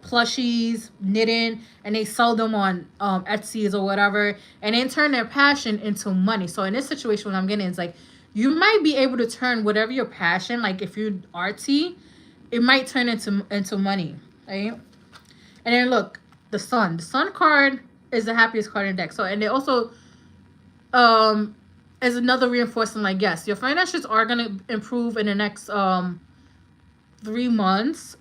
Speaker 1: plushies, knitting, and they sell them on Etsy's or whatever, and then turn their passion into money. So in this situation, what I'm getting is like, you might be able to turn whatever your passion, like if you're artsy, it might turn into money, right? And then look, the sun. The sun card is the happiest card in the deck. So, and it also is another reinforcement, like, yes, your finances are going to improve in the next 3 months,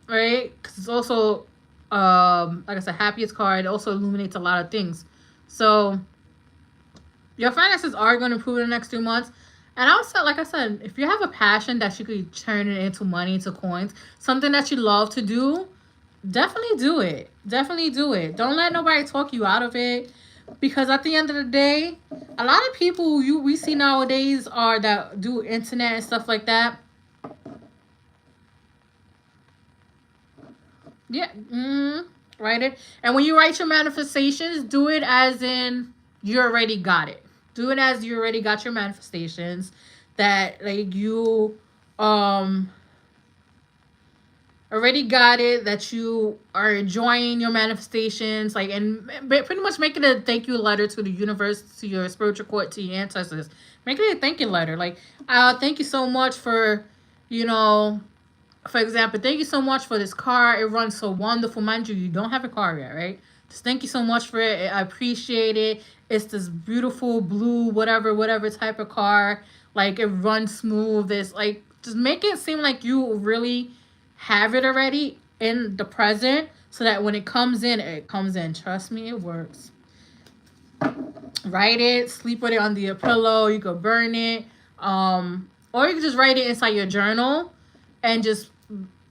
Speaker 1: right? Because it's also, like I said, happiest card. It also illuminates a lot of things. So your finances are going to improve in the next 3 months. And also, like I said, if you have a passion that you could turn it into money, into coins, something that you love to do, definitely do it. Definitely do it. Don't let nobody talk you out of it. Because at the end of the day, a lot of people we see nowadays are that do internet and stuff like that. Yeah. Write it. And when you write your manifestations, do it as in you already got it. Do it as you already got your manifestations. That like you already got it, that you are enjoying your manifestations, like, and pretty much make it a thank you letter to the universe, to your spiritual court, to your ancestors. Make it a thank you letter, like, thank you so much for, you know, for example, thank you so much for this car. It runs so wonderful. Mind you, you don't have a car yet, right? Just thank you so much for it. I appreciate it. It's this beautiful blue, whatever type of car. Like, it runs smooth. It's like, just make it seem like you really have it already in the present, so that when it comes in, it comes in. Trust me, it works. Write it, sleep with it under your pillow. You could burn it, or you can just write it inside your journal and just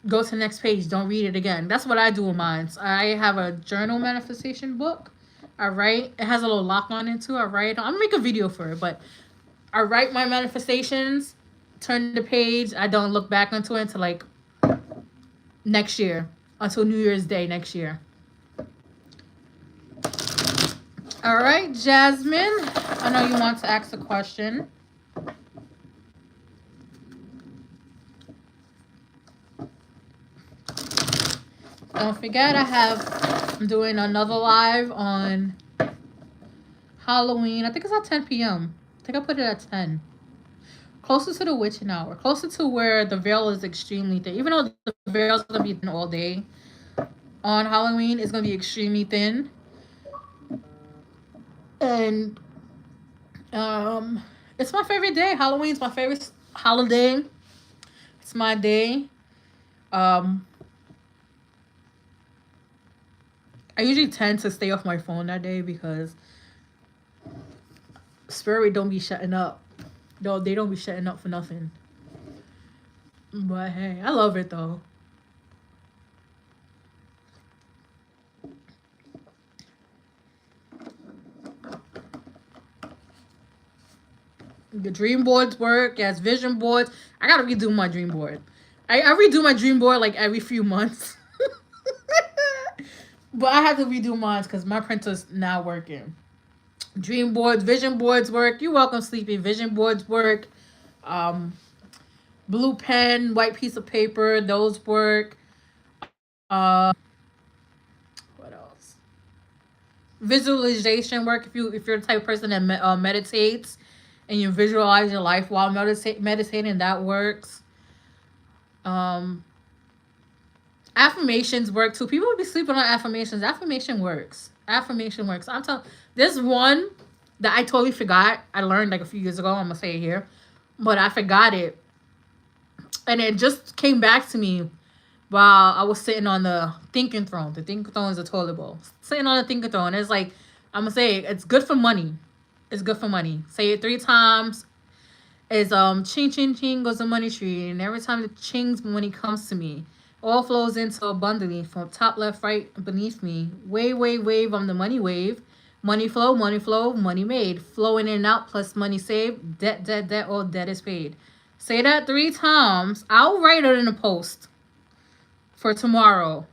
Speaker 1: go to the next page. Don't read it again. That's what I do with mine. I have a journal manifestation book. I write. It has a little lock on it too. I write. I'm gonna make a video for it, but I write my manifestations, turn the page. I don't look back into it until like next year, until New Year's Day next year. All right, Jasmine, I know you want to ask a question. Don't forget, I'm doing another live on Halloween. I think it's at 10 p.m. I think I put it at 10. Closer to the witching hour. Closer to where the veil is extremely thin. Even though the veil is going to be thin all day, on Halloween, it's going to be extremely thin. And it's my favorite day. Halloween's my favorite holiday. It's my day. I usually tend to stay off my phone that day because spirit don't be shutting up. No, they don't be shutting up for nothing. But hey, I love it though. The dream boards work. Yes, vision boards. I gotta redo my dream board. I redo my dream board like every few months. But I have to redo mine because my printer's not working. Dream boards, vision boards work. You're welcome, Sleepy. Vision boards work. Blue pen, white piece of paper, those work. What else? Visualization work. If you're the type of person that meditates and you visualize your life while meditating, that works. Um, affirmations work too. People would be sleeping on affirmations. Affirmation works. Affirmation works. I'm telling. There's one that I totally forgot. I learned like a few years ago. I'm gonna say it here, but I forgot it, and it just came back to me while I was sitting on the thinking throne. The thinking throne is a toilet bowl. Sitting on the thinking throne. It's like I'm gonna say it's good for money. It's good for money. Say it 3 times. Is ching ching ching goes the money tree, and every time the ching's money comes to me, all flows into abundantly from top, left, right, beneath me. Wave, wave, wave. I'm the money wave. Money flow, money made. Flowing in and out plus money saved. Debt, debt, debt. All debt is paid. Say that 3 times. I'll write it in a post for tomorrow.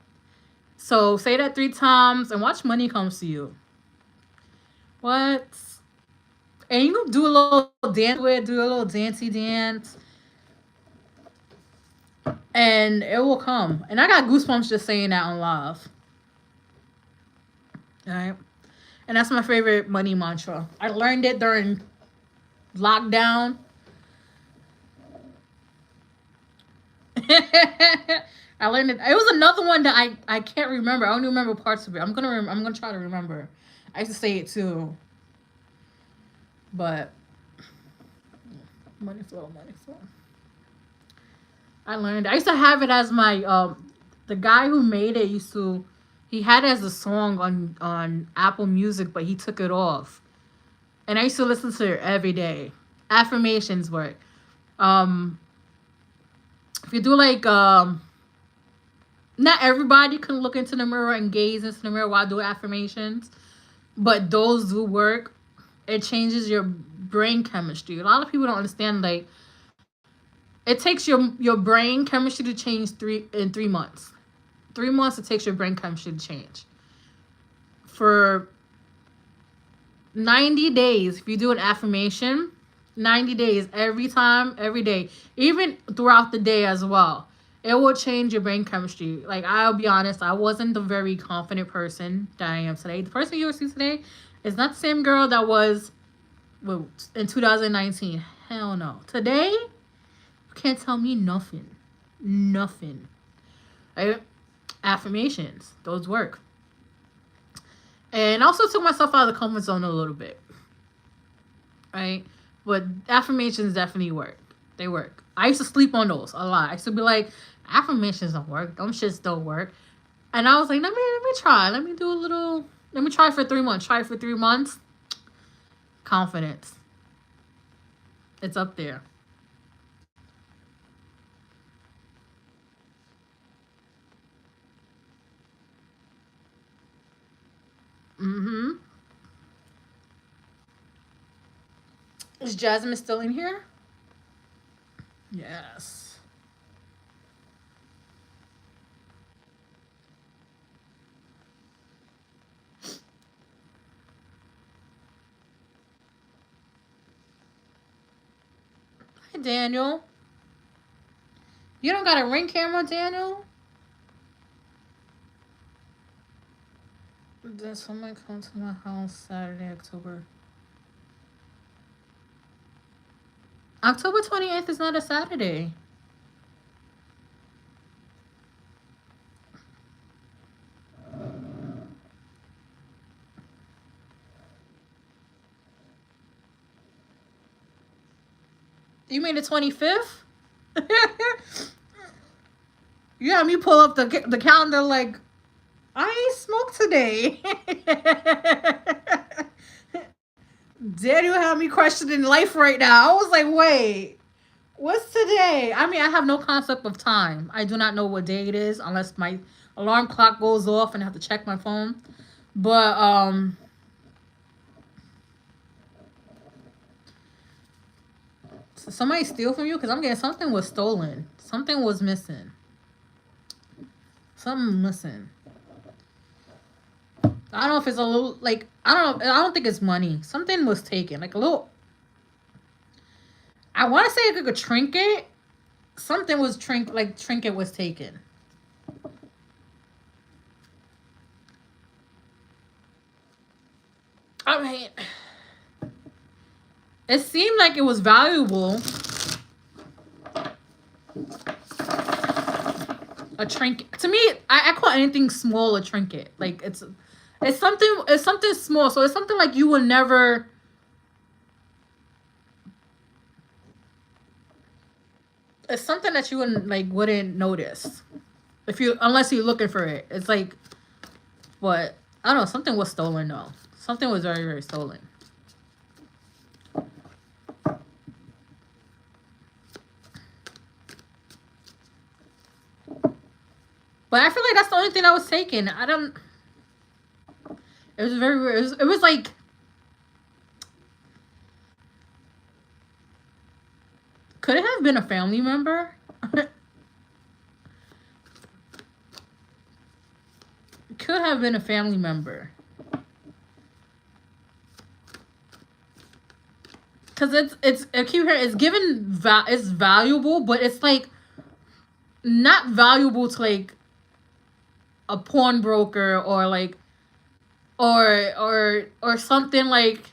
Speaker 1: So say that 3 times and watch money comes to you. What? And you do a little dance with it, do a little dancey dance, and it will come. And I got goosebumps just saying that on live. All right. And that's my favorite money mantra. I learned it during lockdown. I learned it. It was another one that I can't remember. I only remember parts of it. I'm gonna try to remember. I used to say it too. But money flow, money flow. I learned. I used to have it as my the guy who made it used to. He had it as a song on Apple Music, but he took it off. And I used to listen to it every day. Affirmations work. Um, if you do like not everybody can look into the mirror and gaze into the mirror while doing affirmations, but those do work. It changes your brain chemistry. A lot of people don't understand, like, it takes your brain chemistry to change 3 months. 3 months it takes your brain chemistry to change. For 90 days, if you do an affirmation, 90 days, every time, every day, even throughout the day as well, it will change your brain chemistry. Like, I'll be honest, I wasn't the very confident person that I am today. The person you will see today is not the same girl that was in 2019. Hell no. Today, you can't tell me nothing. Nothing. Right? Affirmations. Those work. And I also took myself out of the comfort zone a little bit. Right? But affirmations definitely work. They work. I used to sleep on those a lot. I used to be like, affirmations don't work. Them shits don't work. And I was like, let me try. Let me try for 3 months. Try for 3 months. Confidence. It's up there. Mm-hmm. Is Jasmine still in here? Yes. Hi, Daniel. You don't got a ring camera, Daniel? Did someone come to my house Saturday, October? October 28th is not a Saturday. You mean the 25th? You had me pull up the calendar like, I ain't smoked today. Daniel had me questioning life right now. I was like, wait, what's today? I mean, I have no concept of time. I do not know what day it is unless my alarm clock goes off and I have to check my phone. But somebody steal from you? Because I'm getting something was stolen. Something was missing. Something missing. I don't know if it's a little, like, I don't think it's money. Something was taken. Like a little, I want to say like a trinket. Something was trinket was taken. I mean, it seemed like it was valuable. A trinket. To me, I call anything small a trinket. Like it's something small. So it's something like you will never. It's something that you wouldn't notice unless you're looking for it. It's like, but I don't know. Something was stolen though. Something was very, very stolen. But I feel like that's the only thing that was taken. I don't. It was very weird. It was like. Could it have been a family member? Could have been a family member. Cause it's given it's valuable, but it's like not valuable to like a pawnbroker or like or something like.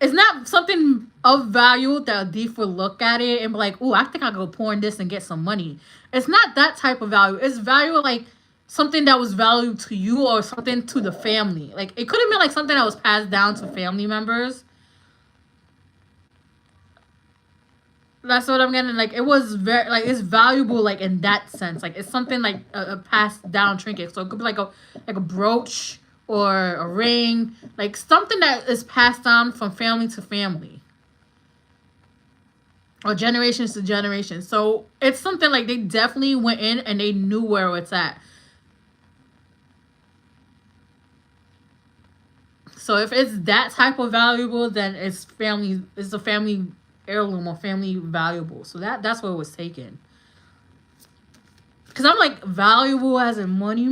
Speaker 1: It's not something of value that a thief would look at it and be like, "Oh, I think I'll go pawn this and get some money." It's not that type of value. It's value like something that was valued to you or something to the family. Like it could have been like something that was passed down to family members. That's what I'm getting. Like it was very like it's valuable like in that sense. Like it's something like a passed down trinket. So it could be like a brooch or a ring, like something that is passed down from family to family or generations to generations. So it's something like they definitely went in and they knew where it's at. So if it's that type of valuable, then it's a family heirloom or family valuable. So that's what was taken. Because I'm like, valuable as in money?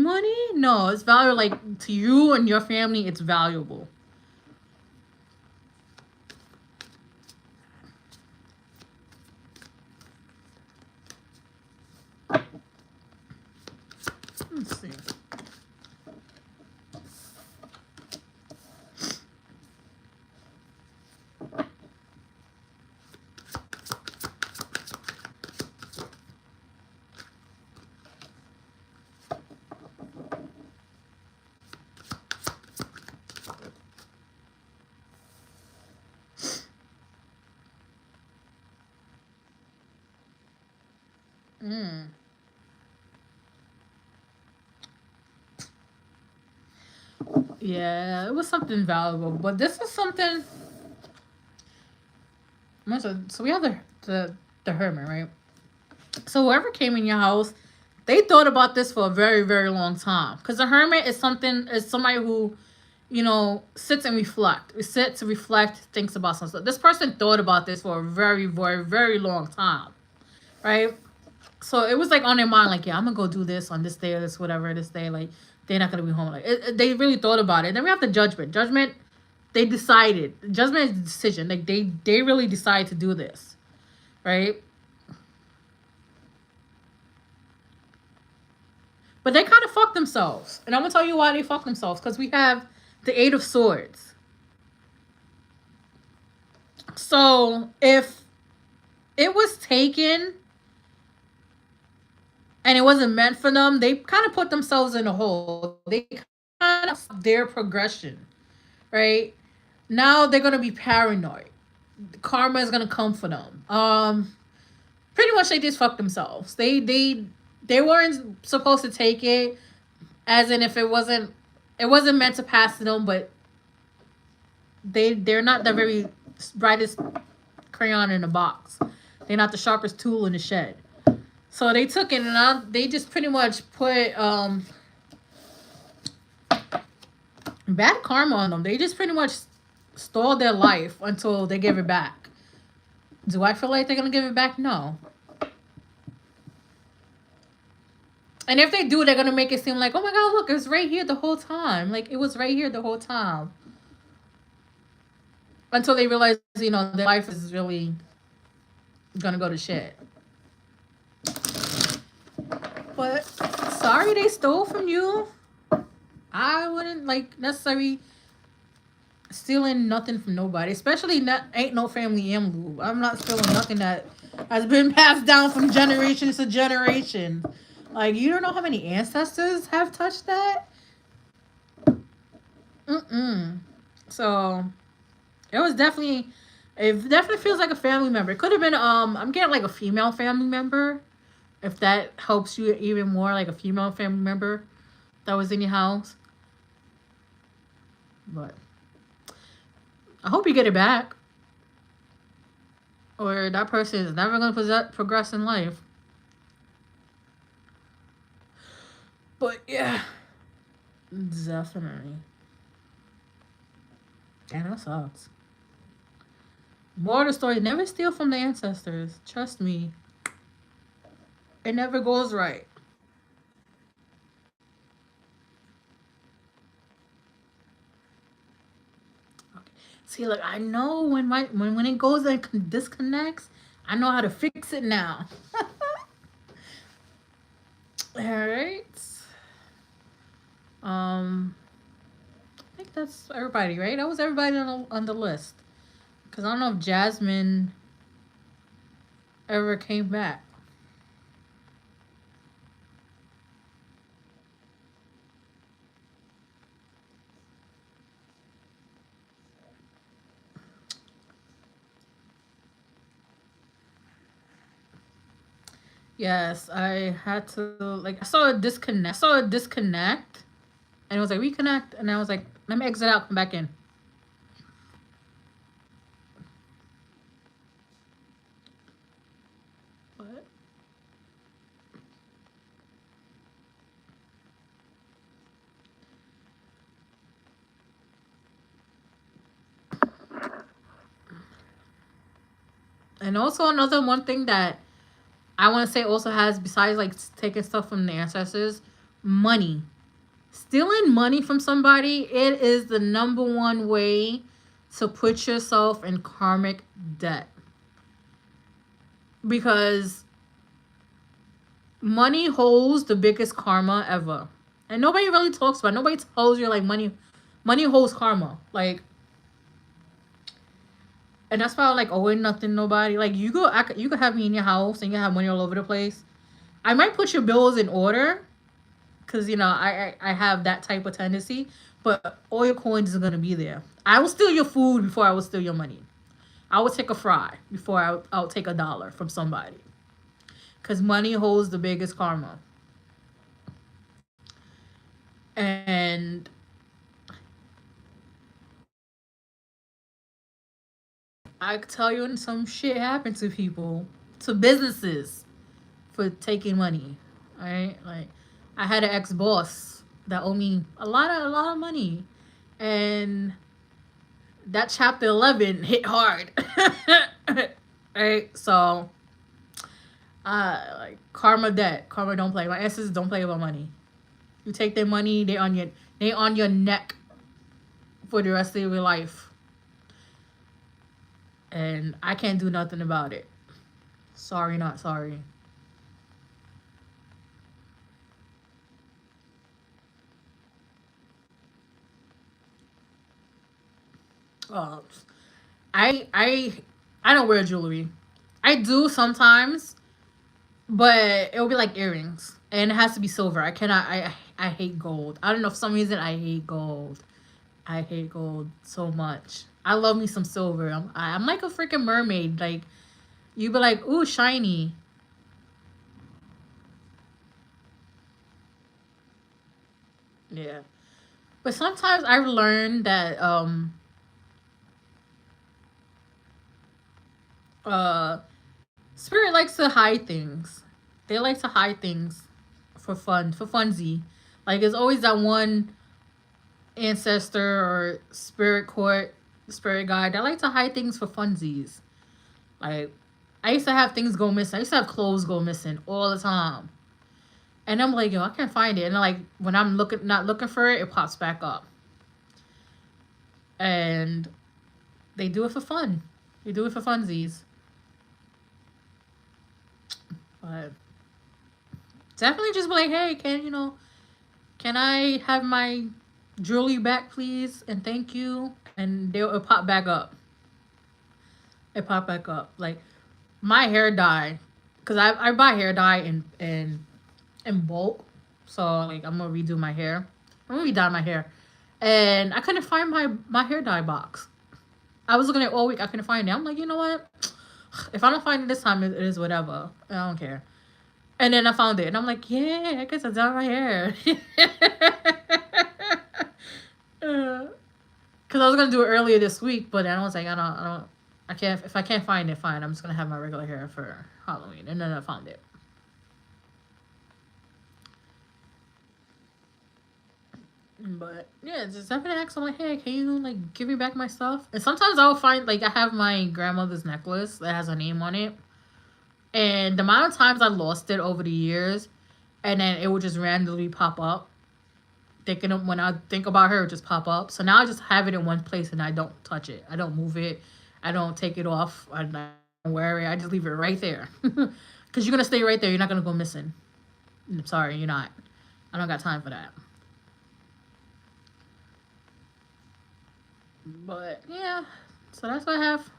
Speaker 1: No, it's valuable like to you and your family, it's valuable. Let's see. Yeah, it was something valuable, but this is something. So we have the hermit, right? So whoever came in your house, they thought about this for a very, very long time. Because the hermit is somebody who, sits and sits to reflect, thinks about something. So this person thought about this for a very, very, very long time, right? So it was like on their mind, like, yeah, I'm gonna go do this on this day or this whatever this day, like they're not gonna be home. Like they really thought about it. Then we have the judgment. Judgment, they decided. Judgment is the decision. Like they really decide to do this, right? But they kind of fucked themselves. And I'm going to tell you why they fucked themselves. Because we have the Eight of Swords. So if it was taken and it wasn't meant for them, they kind of put themselves in a hole. They kind of their progression, right? Now they're going to be paranoid. Karma is going to come for them. Pretty much they just fucked themselves. They weren't supposed to take it, as in if it wasn't meant to pass to them, but they're not the very brightest crayon in the box. They're not the sharpest tool in the shed. So they took it and they just pretty much put bad karma on them. They just pretty much stole their life until they give it back. Do I feel like they're gonna give it back? No. And if they do, they're gonna make it seem like, oh my god, look, it was right here the whole time. Like it was right here the whole time. Until they realize, their life is really gonna go to shit. But sorry they stole from you. I wouldn't necessarily stealing nothing from nobody. Especially ain't no family in Lube. I'm not stealing nothing that has been passed down from generation to generation. Like, you don't know how many ancestors have touched that? Mm-mm. So, it was definitely, it definitely feels like a family member. It could have been, I'm getting like a female family member. If that helps you even more, like a female family member that was in your house. But I hope you get it back. Or that person is never going to progress in life. But yeah, definitely. And that sucks. More of the story, never steal from the ancestors. Trust me. It never goes right. Okay. See, look, I know when it goes and disconnects, I know how to fix it now. All right. I think that's everybody, right? That was everybody on the list. Because I don't know if Jasmine ever came back. Yes, I had to, like, I saw a disconnect and it was like reconnect and I was like, let me exit out, come back in. What? And also another one thing that I want to say also has, besides like taking stuff from the ancestors, money. Stealing money from somebody, it is the number one way to put yourself in karmic debt. Because money holds the biggest karma ever. And nobody really talks about it. Nobody tells you like money holds karma. Like, and that's why I like owing nothing nobody. Like you could have me in your house and you have money all over the place. I might put your bills in order because I have that type of tendency. But all your coins are gonna be there. I will steal your food before I will steal your money. I will take a fry before I'll take $1 from somebody. Because money holds the biggest karma. And I could tell you when some shit happened to people, to businesses, for taking money. Right? Like, I had an ex boss that owed me a lot of money. And that chapter 11 hit hard. Right? So like karma debt. Karma don't play. My ancestors don't play about money. You take their money, they on your neck for the rest of your life. And I can't do nothing about it. Sorry, not sorry. Uh, I don't wear jewelry. I do sometimes, but it will be like earrings, and it has to be silver. I cannot. I hate gold. I don't know, for some reason I hate gold. I hate gold so much. I love me some silver. I'm like a freaking mermaid. Like, you be like, ooh, shiny. Yeah. But sometimes I've learned that uh spirit likes to hide things. They like to hide things for fun, for funsy. Like, there's always that one ancestor or spirit court, spirit guide that like to hide things for funsies. Like, I used to have things go missing. I used to have clothes go missing all the time. And I'm like, yo, I can't find it. And like when I'm not looking for it, it pops back up. And they do it for fun. They do it for funsies. But definitely just be like, hey, can I have my jewelry back, please? And thank you. And it'll pop back up. It pop back up. Like, my hair dye, because I buy hair dye in bulk. So like I'm gonna redo my hair. I'm gonna redye my hair, and I couldn't find my hair dye box. I was looking at it all week. I couldn't find it. I'm like, you know what? If I don't find it this time, it is whatever. I don't care. And then I found it, and I'm like, yeah, I guess I dyed my hair. Because I was gonna do it earlier this week, but then I was like, I can't. If I can't find it, fine. I'm just gonna have my regular hair for Halloween, and then I found it. But yeah, just I've been asking like, hey, can you like give me back my stuff? And sometimes I'll find like I have my grandmother's necklace that has a name on it, and the amount of times I lost it over the years, and then it would just randomly pop up. Thinking of when I think about her, it would just pop up. So now I just have it in one place and I don't touch it. I don't move it. I don't take it off. I don't wear it. I just leave it right there. Because you're gonna stay right there. You're not gonna go missing. I'm sorry, you're not. I don't got time for that. But yeah, so that's what I have.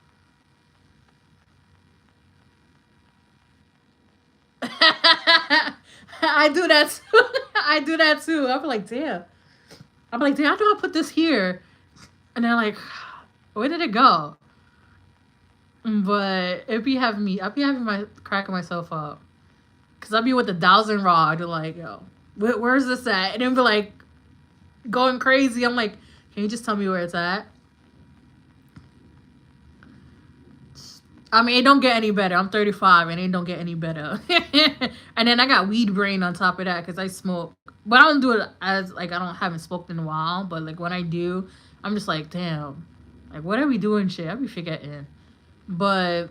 Speaker 1: I do that too. I do that too. I'm like, damn. I'm like, damn, how do I put this here? And they're like, where did it go? But it be having me, I be having my cracking myself up. Cause I be with the dowsing rod, they're like, yo, where's this at? And then be like going crazy. I'm like, can you just tell me where it's at? I mean, it don't get any better. I'm 35 and it don't get any better. And then I got weed brain on top of that because I smoke. But I don't do it as like I haven't smoked in a while. But like when I do, I'm just like, damn, like what are we doing? Shit, I be forgetting. But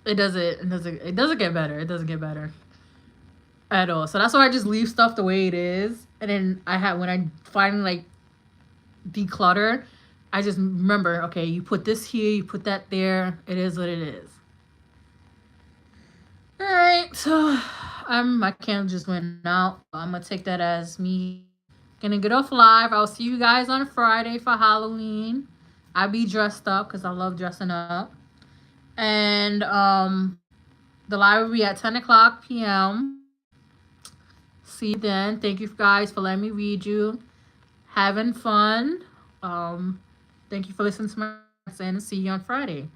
Speaker 1: it doesn't get better. It doesn't get better at all. So that's why I just leave stuff the way it is. And then when I finally like declutter, I just remember, okay, you put this here, you put that there. It is what it is. All right, so my candle just went out. I'm gonna take that as me gonna get off live. I'll see you guys on Friday for Halloween. I'll be dressed up because I love dressing up. And the live will be at 10 o'clock p.m. See you then. Thank you guys for letting me read you. Having fun. Thank you for listening to my and see you on Friday.